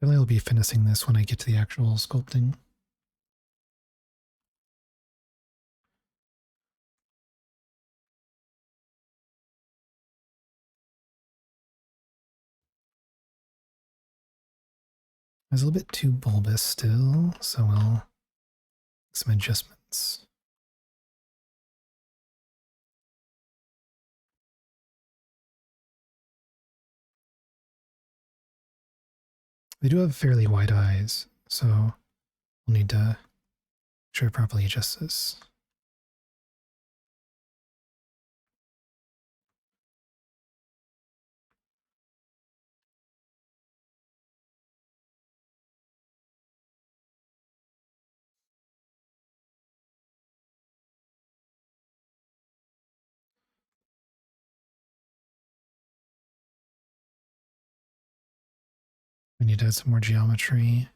Definitely will be finishing this when I get to the actual sculpting. It's a little bit too bulbous still, so I'll make some adjustments. They do have fairly wide eyes, so we'll need to make sure I properly adjust this. We need to add some more geometry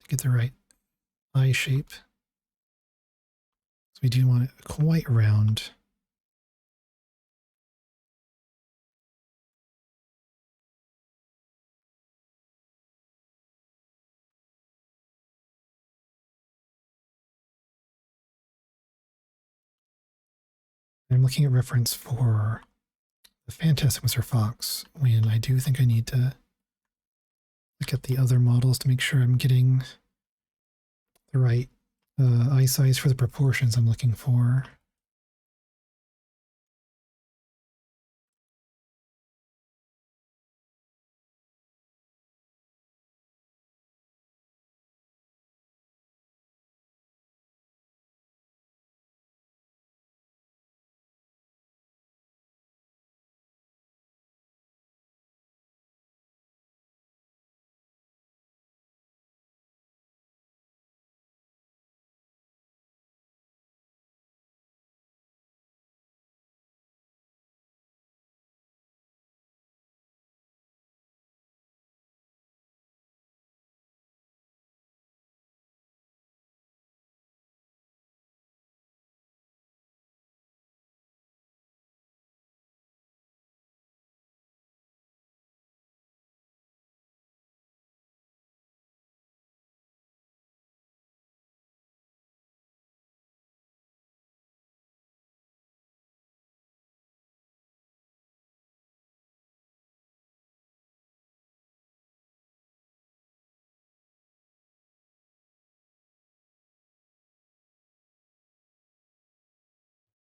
to get the right eye shape. So we do want it quite round. I'm looking at reference for the Fantastic Mr. Fox when I do think I need to look at the other models to make sure I'm getting the right eye size for the proportions I'm looking for.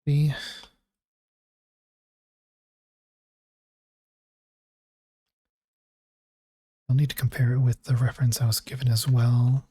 See, I'll need to compare it with the reference I was given as well.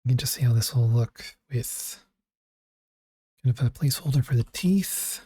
You can just see how this will look with kind of a placeholder for the teeth.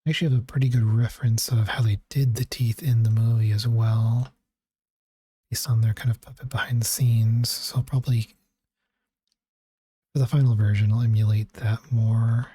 I actually have a pretty good reference of how they did the teeth in the movie as well, based on their kind of puppet behind the scenes. So I'll probably, for the final version, I'll emulate that more.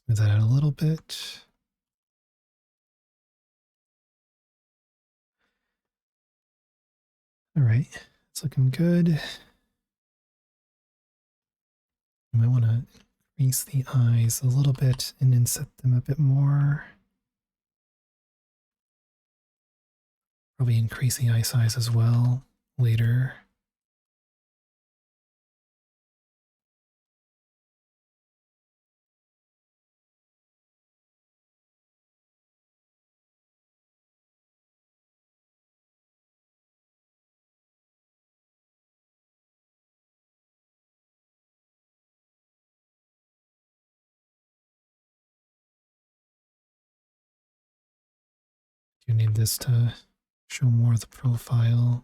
Smooth that out a little bit. All right, it's looking good. You might want to increase the eyes a little bit and inset them a bit more. Probably increase the eye size as well later. Do you need this to show more of the profile,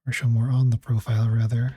or show more on the profile rather?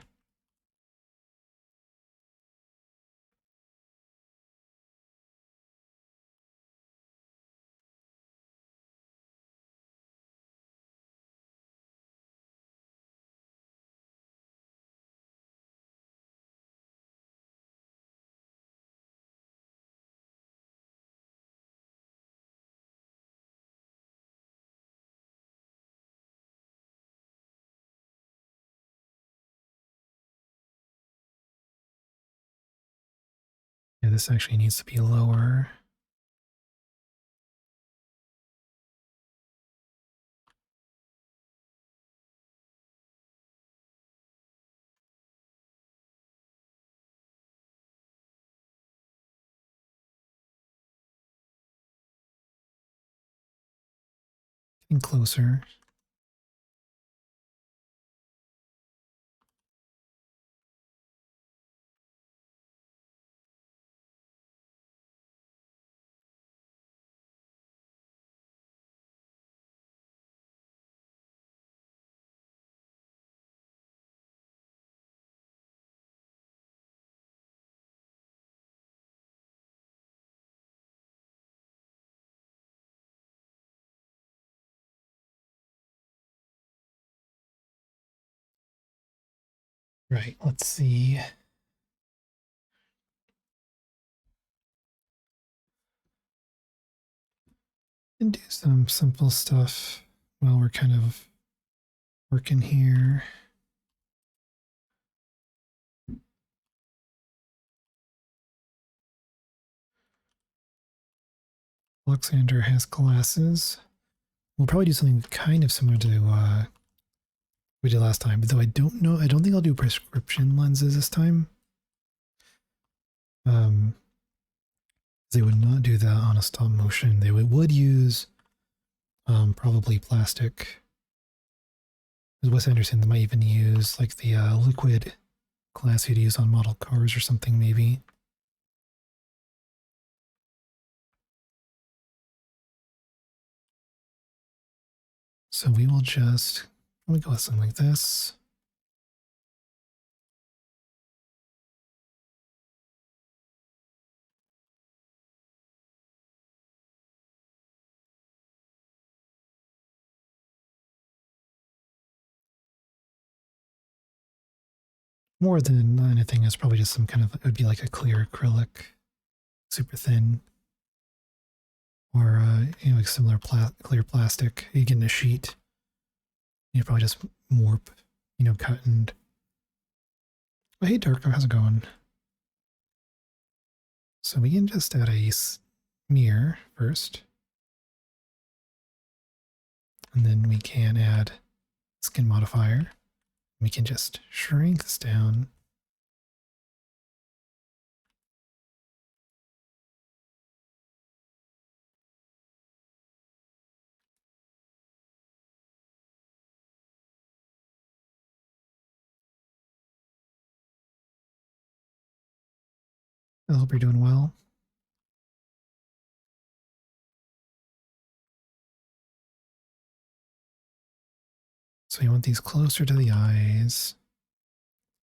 Yeah, this actually needs to be lower. Getting closer. Right, let's see. can do some simple stuff while we're kind of working here. Foxander has glasses. We'll probably do something kind of similar to we did last time, but though I don't know, I don't think I'll do prescription lenses this time. They would not do that on a stop motion. They would use probably plastic. As Wes Anderson, they might even use like the liquid glass you'd use on model cars or something maybe. So we will just, let me go with something like this. More than anything, it's probably just some kind of, it would be like a clear acrylic, super thin, or you know, like similar clear plastic. You get in a sheet, you probably just warp, you know, cut and. Oh, hey, Darko, how's it going? So we can just add a smear first, and then we can add skin modifier. We can just shrink this down. I hope you're doing well. So you want these closer to the eyes.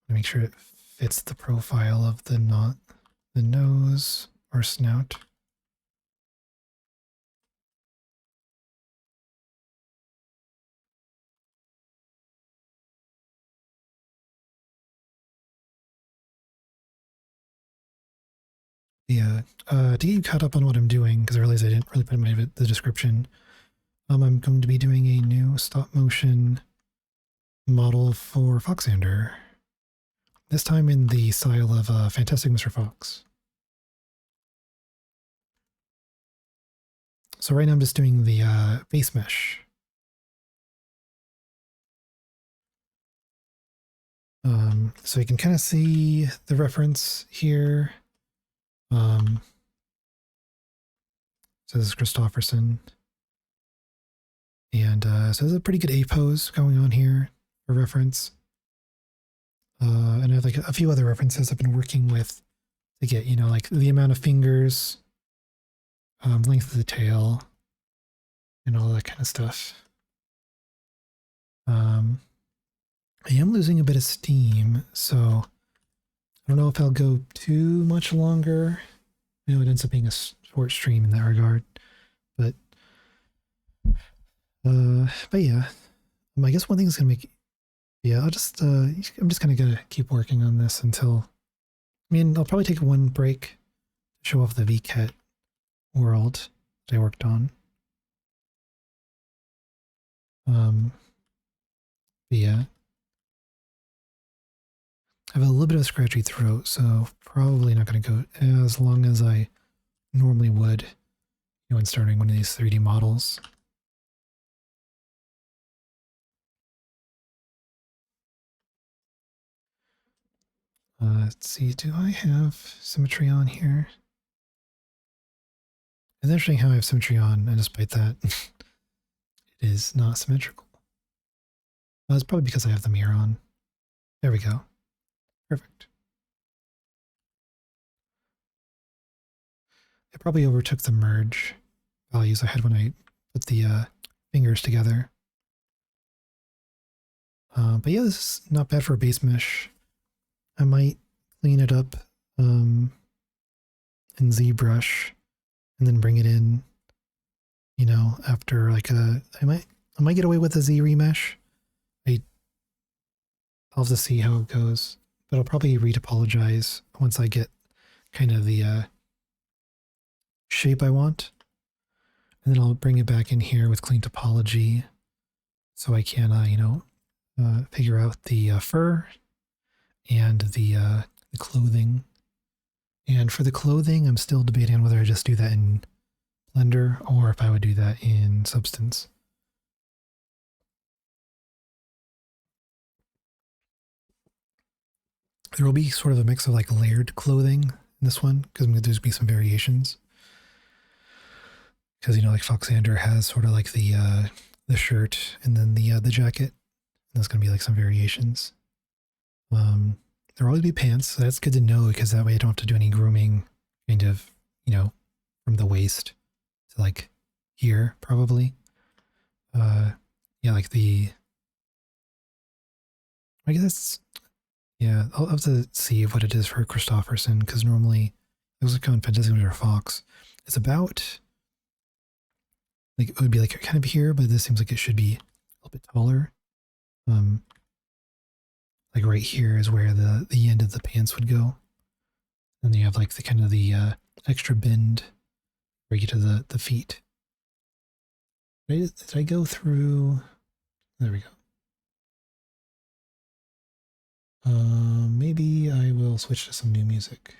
Make sure it fits the profile of the nose or snout. Yeah, to get you caught up on what I'm doing, because I realized I didn't really put in the description, I'm going to be doing a new stop motion model for Foxander. This time in the style of Fantastic Mr. Fox. So right now I'm just doing the face mesh. So you can kind of see the reference here. So this is Christopherson. And so there's a pretty good A pose going on here for reference. And I have like a few other references I've been working with to get, you know, like the amount of fingers, length of the tail, and all that kind of stuff. I am losing a bit of steam, so I don't know if I'll go too much longer. I know it ends up being a short stream in that regard, but yeah, I guess one thing is gonna make, yeah, I'm just kind of gonna keep working on this until, I mean, I'll probably take one break to show off the VCAT world that I worked on. But yeah, I have a little bit of a scratchy throat, so probably not going to go as long as I normally would, you know, when starting one of these 3D models. Let's see, do I have symmetry on here? It's interesting how I have symmetry on, and despite that, it is not symmetrical. It's probably because I have the mirror on. There we go. Perfect. I probably overtook the merge values I had when I put the fingers together. But yeah, this is not bad for a base mesh. I might clean it up in ZBrush and then bring it in, you know, after like I might get away with a Z remesh. I'll have to see how it goes, but I'll probably retopologize once I get kind of the shape I want. And then I'll bring it back in here with clean topology so I can, figure out the fur and the clothing. And for the clothing, I'm still debating on whether I just do that in Blender or if I would do that in Substance. There will be sort of a mix of like layered clothing in this one because there's be some variations. Because like Foxander has sort of like the shirt and then the jacket. And there's going to be like some variations. There will always be pants, so that's good to know because that way I don't have to do any grooming kind of, from the waist to like here probably. Yeah, like I guess, yeah, I'll have to see what it is for Christofferson because normally it was a kind of Fantastic or Fox. It's about, like, it would be like kind of here, but this seems like it should be a little bit taller. Like right here is where the end of the pants would go. And then you have like the kind of the extra bend where you get to the feet. Did I go through? There we go. Maybe I will switch to some new music.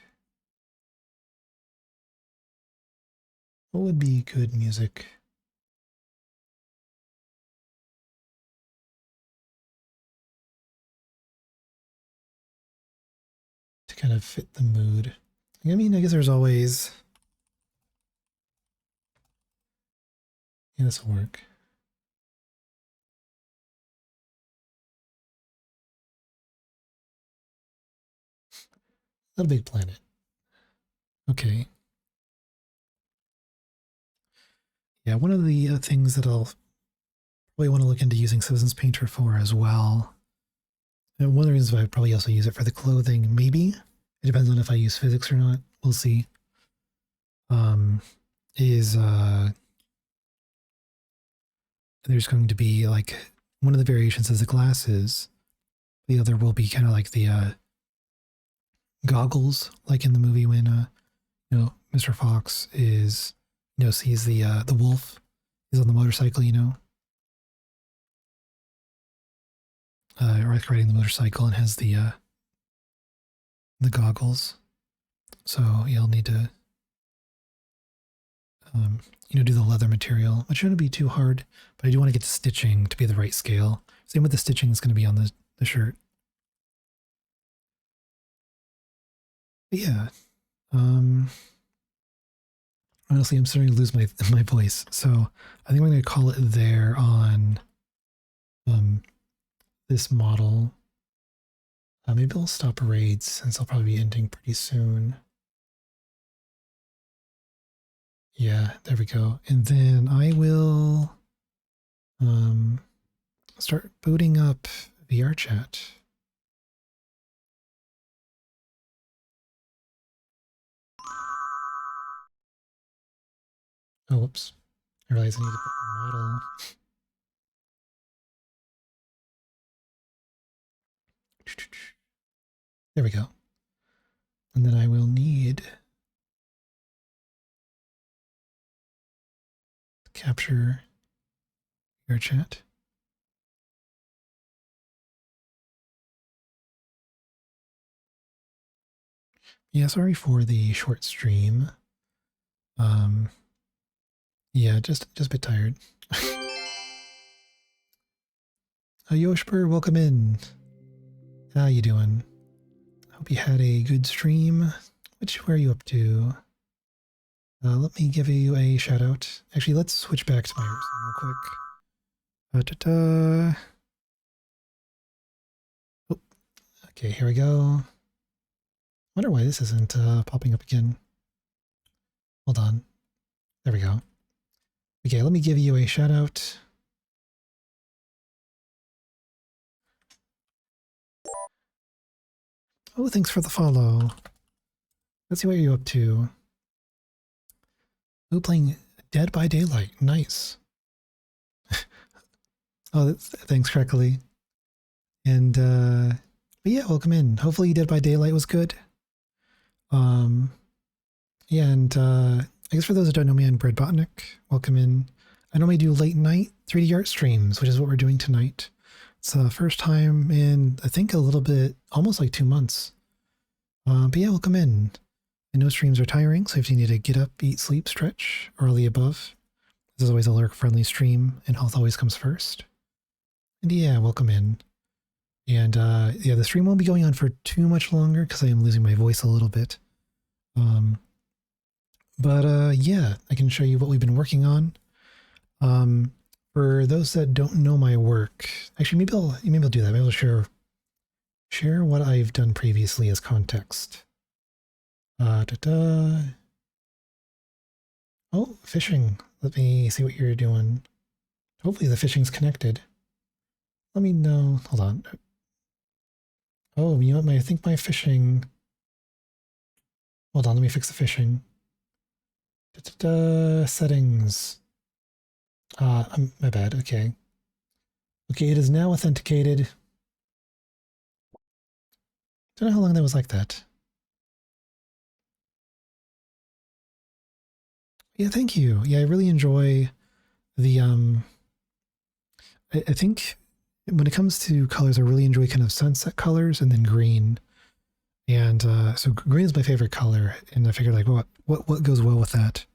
What would be good music? To kind of fit the mood. I mean, I guess there's always... Yeah, this will work. Not a big planet. Okay. Yeah, one of the things that I'll probably want to look into using Citizens Painter for as well. And one of the reasons why I'd probably also use it for the clothing, maybe. It depends on if I use physics or not. We'll see. There's going to be like one of the variations is the glasses. The other will be kind of like the goggles, like in the movie when Mr. Fox is sees the wolf. He's on the motorcycle, riding the motorcycle and has the goggles. So you'll need to do the leather material, which shouldn't be too hard, but I do want to get the stitching to be the right scale. Same with the stitching that's going to be on the shirt. But yeah, honestly, I'm starting to lose my voice, so I think I'm going to call it there on this model. Maybe I'll stop raids since I'll probably be ending pretty soon. Yeah, there we go. And then I will start booting up VR chat. Oh, whoops. I realize I need to put the model. There we go. And then I will need to capture your chat. Yeah, sorry for the short stream. Yeah, just a bit tired. Yoshper, welcome in. How you doing? Hope you had a good stream. Where are you up to? Let me give you a shout out. Actually, let's switch back to my room real quick. Oh, okay, here we go. Wonder why this isn't popping up again. Hold on. There we go. Okay, let me give you a shout out. Oh, thanks for the follow. Let's see what you're up to. Oh, playing Dead by Daylight. Nice. Oh, thanks, Crackly. And but yeah, welcome in. Hopefully Dead by Daylight was good. Yeah, and I guess for those that don't know me, I'm Bread Botnik. Welcome in. I normally do late night 3D art streams, which is what we're doing tonight. It's the first time in, I think, a little bit, almost like 2 months. But yeah, welcome in. I know streams are tiring, so if you need to get up, eat, sleep, stretch, or all the above, this is always a lurk-friendly stream, and health always comes first. And yeah, welcome in. And yeah, the stream won't be going on for too much longer because I am losing my voice a little bit. But yeah, I can show you what we've been working on. For those that don't know my work, actually, maybe I'll do that. Maybe I'll share what I've done previously as context. Oh, fishing. Let me see what you're doing. Hopefully the fishing's connected. Let me know. Hold on. Oh, you know what? I think my fishing. Hold on, let me fix the fishing. Settings. My bad. Okay. Okay, it is now authenticated. Don't know how long that was like that. Yeah, thank you. Yeah, I really enjoy the I think when it comes to colors, I really enjoy kind of sunset colors and then green. And so green is my favorite color, and I figured like what goes well with that.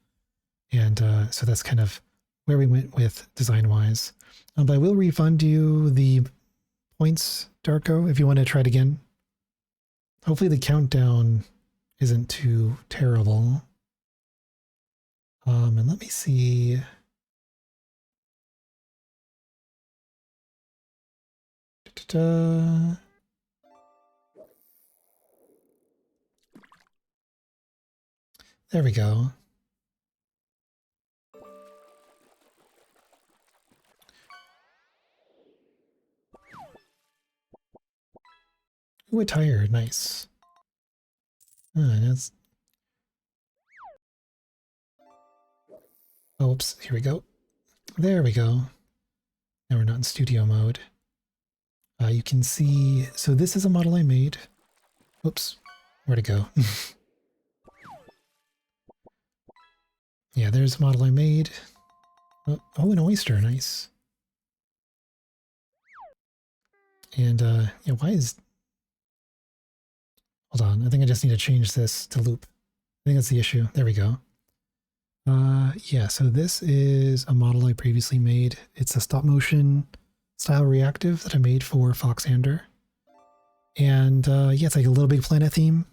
And so that's kind of where we went with design-wise. But I will refund you the points, Darko, if you want to try it again. Hopefully the countdown isn't too terrible. And let me see. There we go. Ooh, a tire, nice. That's... Oops, here we go. There we go. Now we're not in studio mode. You can see, so this is a model I made. Oops, where'd it go? Yeah, there's a model I made. Oh, an oyster, nice. And yeah, why is... Hold on, I think I just need to change this to loop. I think that's the issue. There we go. Yeah, so this is a model I previously made. It's a stop motion style reactive that I made for Foxander. And yeah, it's like a Little Big Planet theme.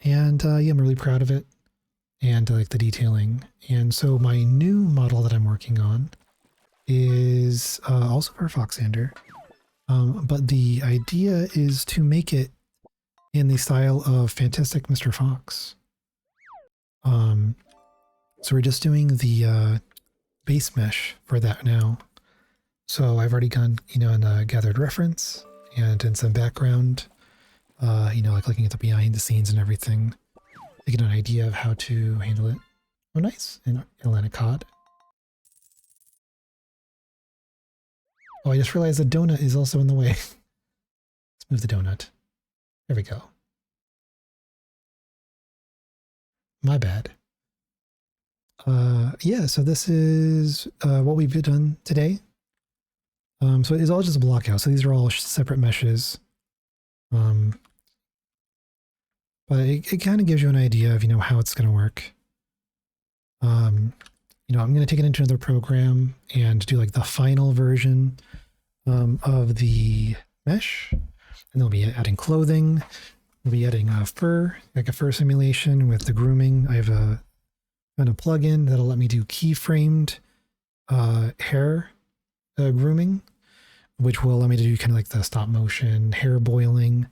And yeah, I'm really proud of it. And I like the detailing. And so my new model that I'm working on is also for Foxander. But the idea is to make it in the style of Fantastic Mr. Fox. So we're just doing the base mesh for that now. So I've already gone, you know, and gathered reference and in some background, you know, like looking at the behind the scenes and everything, to get an idea of how to handle it. Oh, nice. And Atlantic cod. Oh, I just realized the donut is also in the way. Let's move the donut. There we go. My bad. Yeah, so this is what we've done today. So it's all just a block out. So these are all separate meshes. But it kind of gives you an idea of, you know, how it's going to work. You know, I'm going to take it into another program and do like the final version of the mesh. And they'll be adding clothing. We'll be adding fur, like a fur simulation with the grooming. I have a plugin that'll let me do keyframed hair grooming, which will allow me to do kind of like the stop motion hair boiling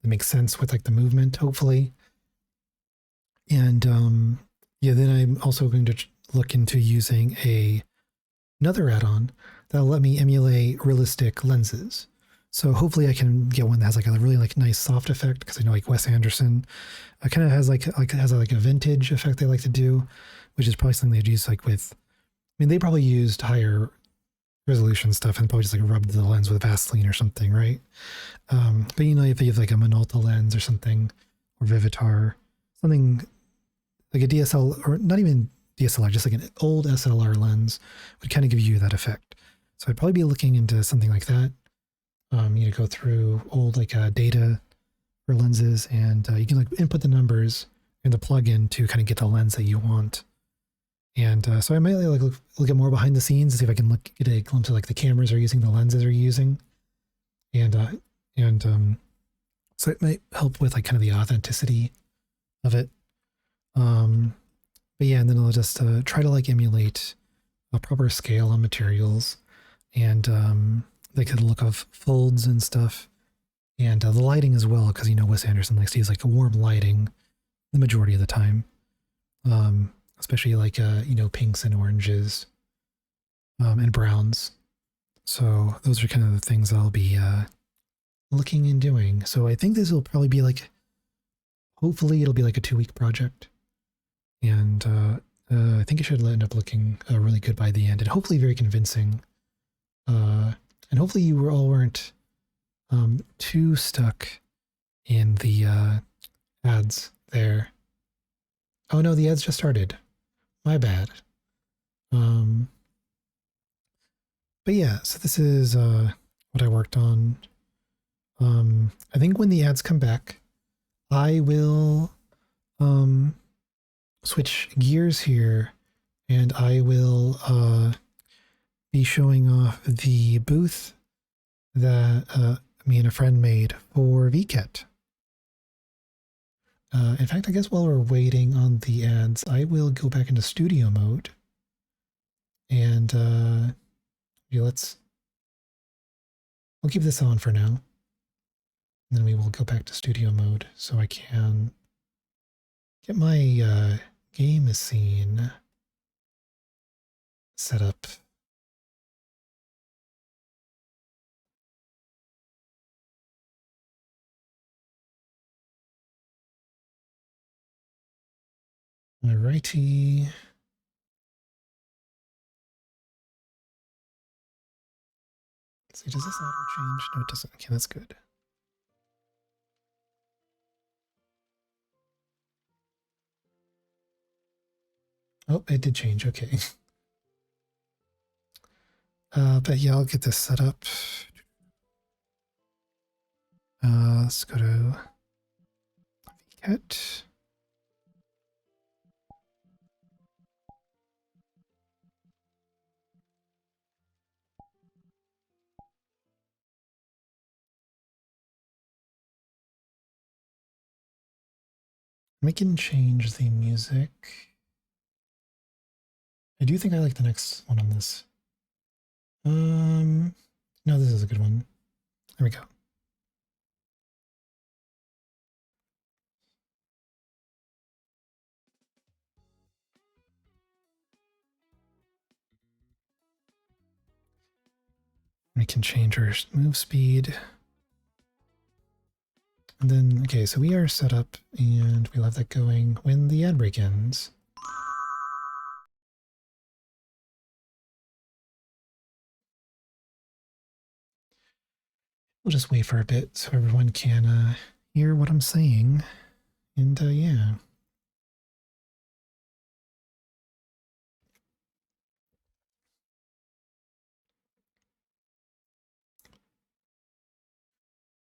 that makes sense with like the movement, hopefully. And yeah, then I'm also going to look into using another add-on that'll let me emulate realistic lenses. So hopefully I can get one that has like a really like nice soft effect, because I know like Wes Anderson kind of has like a vintage effect they like to do, which is probably something they'd use like with, I mean, they probably used higher resolution stuff and probably just like rubbed the lens with Vaseline or something, right? But you know, if you have like a Minolta lens or something, or Vivitar, something like a DSL, or not even DSLR, just like an old SLR lens would kind of give you that effect. So I'd probably be looking into something like that. You go through old like data for lenses, and you can like input the numbers in the plugin to kind of get the lens that you want. And so I might like look at more behind the scenes and see if I can get a glimpse of like the cameras are using, the lenses are using, and so it might help with like kind of the authenticity of it. But yeah, and then I'll just try to like emulate a proper scale on materials, and like the look of folds and stuff, and the lighting as well, because Wes Anderson likes to use like a warm lighting the majority of the time, especially like pinks and oranges, and browns. So those are kind of the things I'll be looking and doing. So I think this will probably be like, hopefully it'll be like a 2-week project, and I think it should end up looking really good by the end, and hopefully very convincing. And hopefully you all weren't too stuck in the ads there. Oh no, the ads just started. My bad. But yeah, so this is what I worked on. I think when the ads come back, I will switch gears here, and I will be showing off the booth that me and a friend made for VCAT. In fact, I guess while we're waiting on the ads, I will go back into studio mode, and we'll keep this on for now. And then we will go back to studio mode so I can get my game scene set up. Alrighty. Let's see, does this auto change? No, it doesn't. Okay, that's good. Oh, it did change. Okay. But yeah, I'll get this set up. Let's go to VCAT. We can change the music. I do think I like the next one on this. No, this is a good one. There we go. We can change our move speed. And then, okay, so we are set up, and we'll have that going when the ad break ends. We'll just wait for a bit so everyone can hear what I'm saying. And yeah.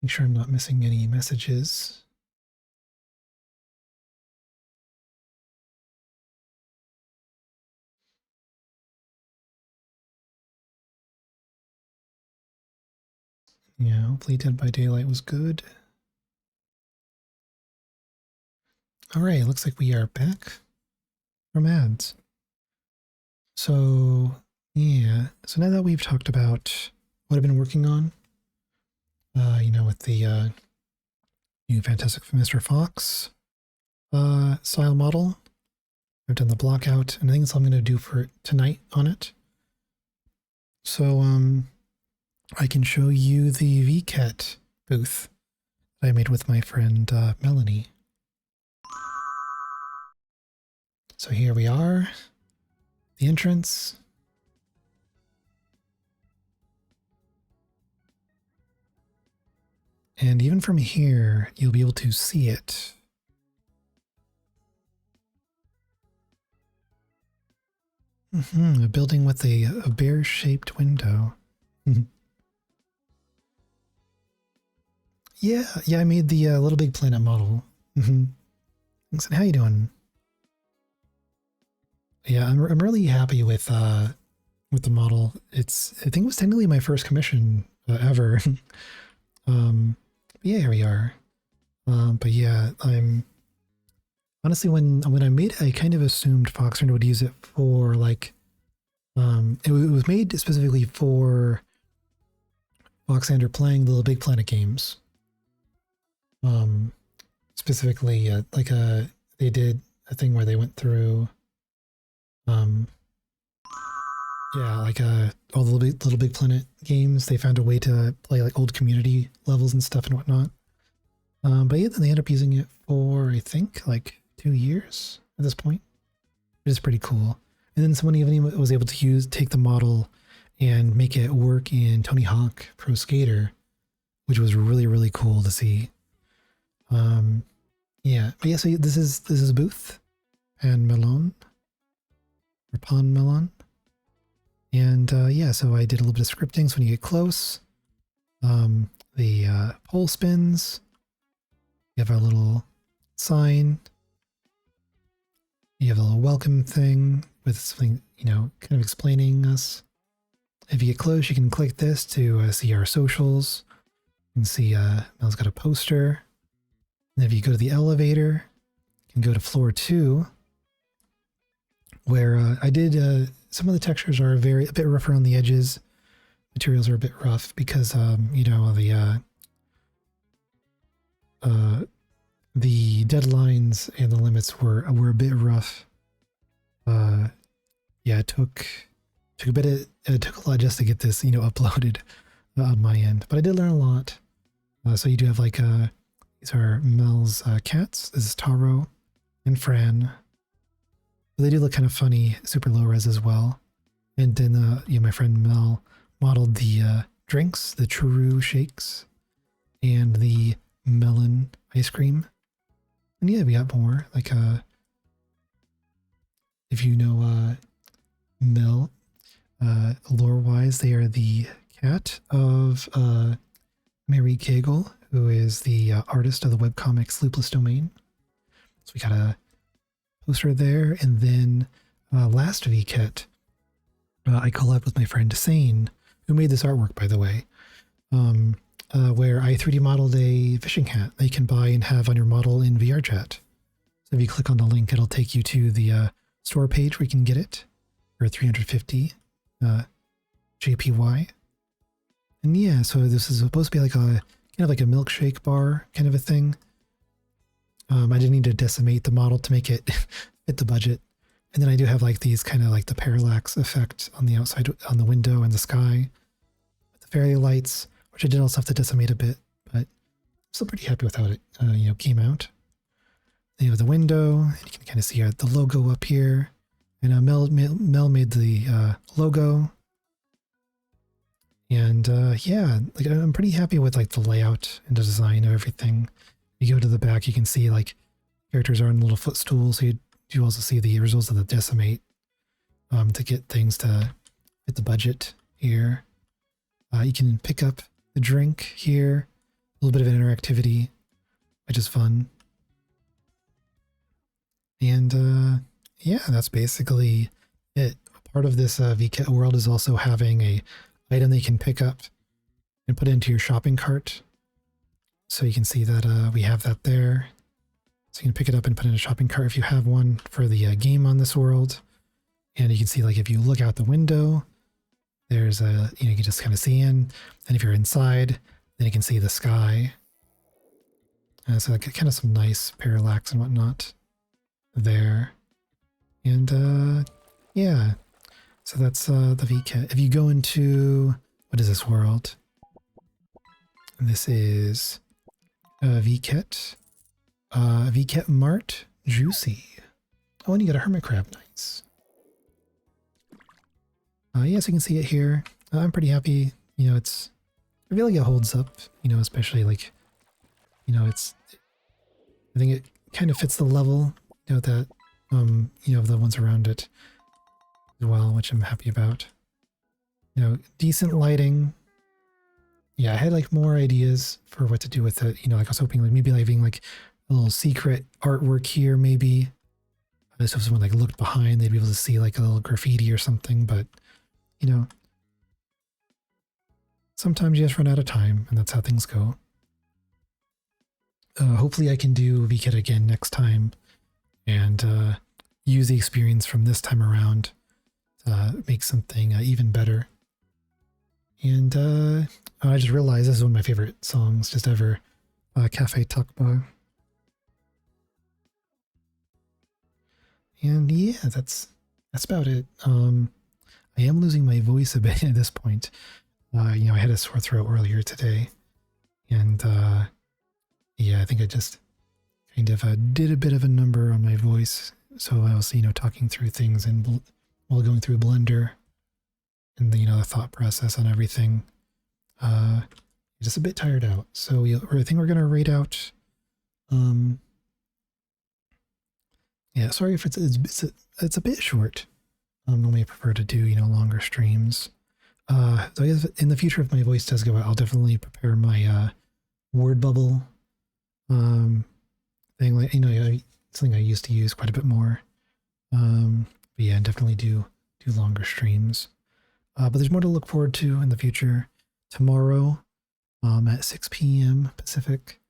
Make sure I'm not missing any messages. Yeah, hopefully Dead by Daylight was good. All right, looks like we are back from ads. So yeah, so now that we've talked about what I've been working on, with the new Fantastic Mr. Fox style model, I've done the block out, and I think that's all I'm going to do for tonight on it. So I can show you the VCAT booth that I made with my friend Melanie. So here we are, the entrance. And even from here, you'll be able to see it. A building with a bear-shaped window. Yeah, I made the Little Big Planet model. Thanks, and how you doing? Yeah, I'm really happy with the model. I think it was technically my first commission ever. Yeah, here we are. But yeah, I'm honestly when I made it, I kind of assumed Foxander would use it for like it was made specifically for Foxander playing the Little Big Planet games. Specifically, they did a thing where they went through, yeah, all the Little Big Planet games. They found a way to play like old community levels and stuff and whatnot. But yeah, then they ended up using it for I think like 2 years at this point, which is pretty cool. And then someone even was able to take the model and make it work in Tony Hawk Pro Skater, which was really cool to see. Yeah, but yeah, so this is Booth and Melon or Pon Melon. And yeah, so I did a little bit of scripting. So when you get close, the pole spins. You have a little sign. You have a little welcome thing with something, kind of explaining us. If you get close, you can click this to see our socials. You can see Mel's got a poster. And if you go to the elevator, you can go to floor 2, where I did some of the textures are a bit rough around the edges. Materials are a bit rough because the deadlines and the limits were a bit rough. Yeah, it took a lot just to get this uploaded on my end, but I did learn a lot. So you do have these are Mel's cats. This is Taro and Fran. They do look kind of funny, super low res as well. And then my friend Mel modeled the drinks, the churro shakes, and the melon ice cream. And yeah, we got more. If you know Mel, lore-wise, they are the cat of Mary Cagle, who is the artist of the webcomic Sleepless Domain. So we got a poster there, and then last VKit, I collabed with my friend Sane, who made this artwork, by the way, where I 3D modeled a fishing hat that you can buy and have on your model in VRChat. So if you click on the link, it'll take you to the store page where you can get it for 350 JPY. And yeah, so this is supposed to be kind of like a milkshake bar kind of a thing. I didn't need to decimate the model to make it fit the budget. And then I do have these kind of the parallax effect on the outside, on the window and the sky. With the fairy lights, which I did also have to decimate a bit, but I'm still pretty happy with how it came out. Then you have the window, and you can kind of see the logo up here. And Mel made the logo. And yeah, I'm pretty happy with the layout and the design of everything. You go to the back, you can see characters are on little footstools. So you also see the results of the decimate to get things to fit the budget here. You can pick up the drink here. A little bit of interactivity, which is fun. And yeah, that's basically it. Part of this VKit world is also having a item that you can pick up and put into your shopping cart. So you can see that we have that there. So you can pick it up and put it in a shopping cart if you have one for the game on this world. And you can see if you look out the window, there's you can just kind of see in. And if you're inside, then you can see the sky. So kind of some nice parallax and whatnot there. And yeah, so that's the VKit. If you go into, what is this world? This is VKit. VKit Mart Juicy. Oh, and you got a hermit crab. Nice. Yes, you can see it here. I'm pretty happy. I feel like it holds up, especially it's, I think it kind of fits the level, that, of the ones around it. as well, which I'm happy about. You know, decent lighting. Yeah, I had like more ideas for what to do with it. You know, like I was hoping like maybe leaving like a little secret artwork here, maybe. So if someone like looked behind, they'd be able to see like a little graffiti or something. But you know, sometimes you just run out of time, and that's how things go. Hopefully, I can do VKit again next time, and use the experience from this time around to make something even better. And I just realized this is one of my favorite songs just ever, Cafe Takba. And yeah, that's about it. I am losing my voice a bit at this point. You know, I had a sore throat earlier today, and yeah, I think I just kind of did a bit of a number on my voice. So I was, you know, talking through things and while going through Blender and the, you know, the thought process on everything. Just a bit tired out. So I think we're gonna rate out. Yeah, sorry if it's a bit short. Normally I prefer to do, you know, longer streams. So I guess in the future, if my voice does go out, I'll definitely prepare my word bubble thing. Like, you know, something I used to use quite a bit more. But yeah, definitely do longer streams. But there's more to look forward to in the future. Tomorrow, at 6 p.m. Pacific,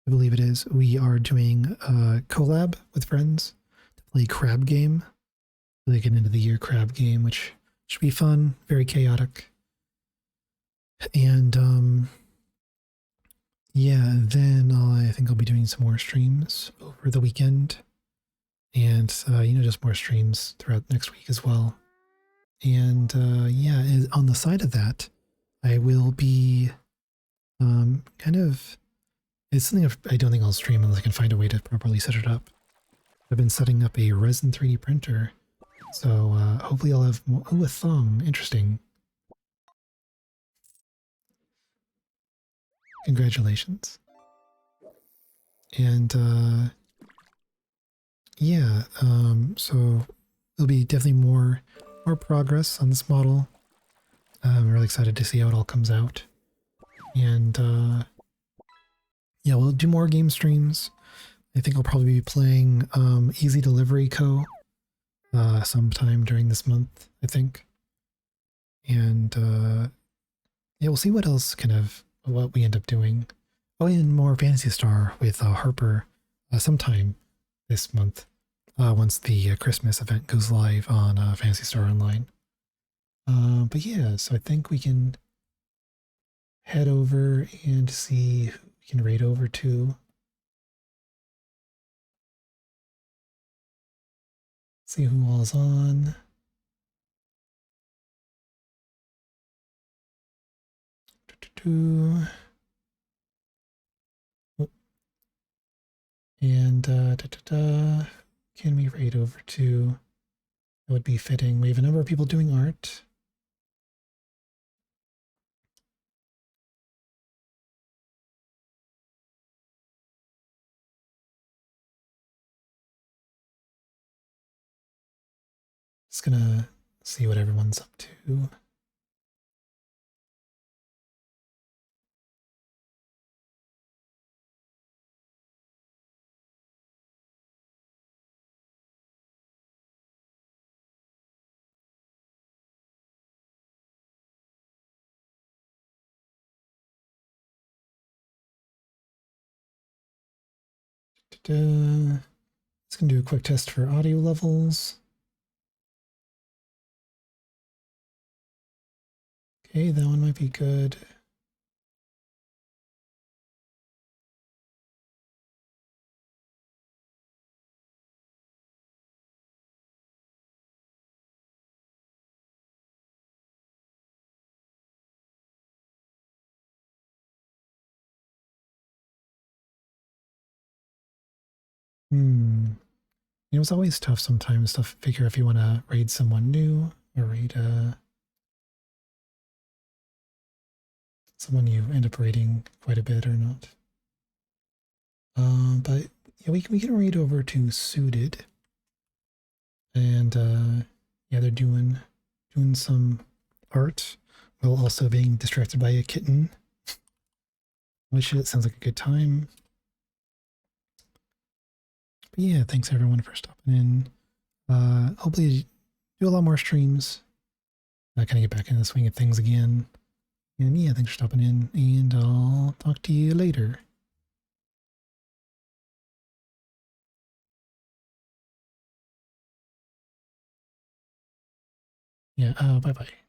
I believe it is, we are doing a collab with friends to play crab game. Really get into the year crab game, which should be fun, very chaotic. And yeah, then I think I'll be doing some more streams over the weekend. And you know, just more streams throughout next week as well. And yeah, on the side of that, I will be kind of, it's something I don't think I'll stream unless I can find a way to properly set it up. I've been setting up a resin 3D printer, so hopefully I'll have more. Ooh, a thong, interesting. Congratulations. And yeah, so there'll be definitely more progress on this model. I'm really excited to see how it all comes out. And yeah, we'll do more game streams. I think I'll probably be playing Easy Delivery Co. Sometime during this month, I think. And yeah, we'll see what else what we end up doing. Oh, and more Fantasy Star with Harper sometime this month, once the Christmas event goes live on Fantasy Star Online. But yeah, so I think we can head over and see who we can raid over to. See who all's on. And can we raid over to? That would be fitting. We have a number of people doing art. Just gonna see what everyone's up to. Just gonna do a quick test for audio levels. Okay, that one might be good. You know, it's always tough sometimes to figure if you want to raid someone new or raid someone you end up raiding quite a bit or not. But yeah, we can raid over to Suited. And Yeah, they're doing some art while also being distracted by a kitten. Which it sounds like a good time. But yeah, thanks everyone for stopping in. Hopefully do a lot more streams. Kind of get back into the swing of things again. And yeah, thanks for stopping in, and I'll talk to you later. Yeah, bye-bye.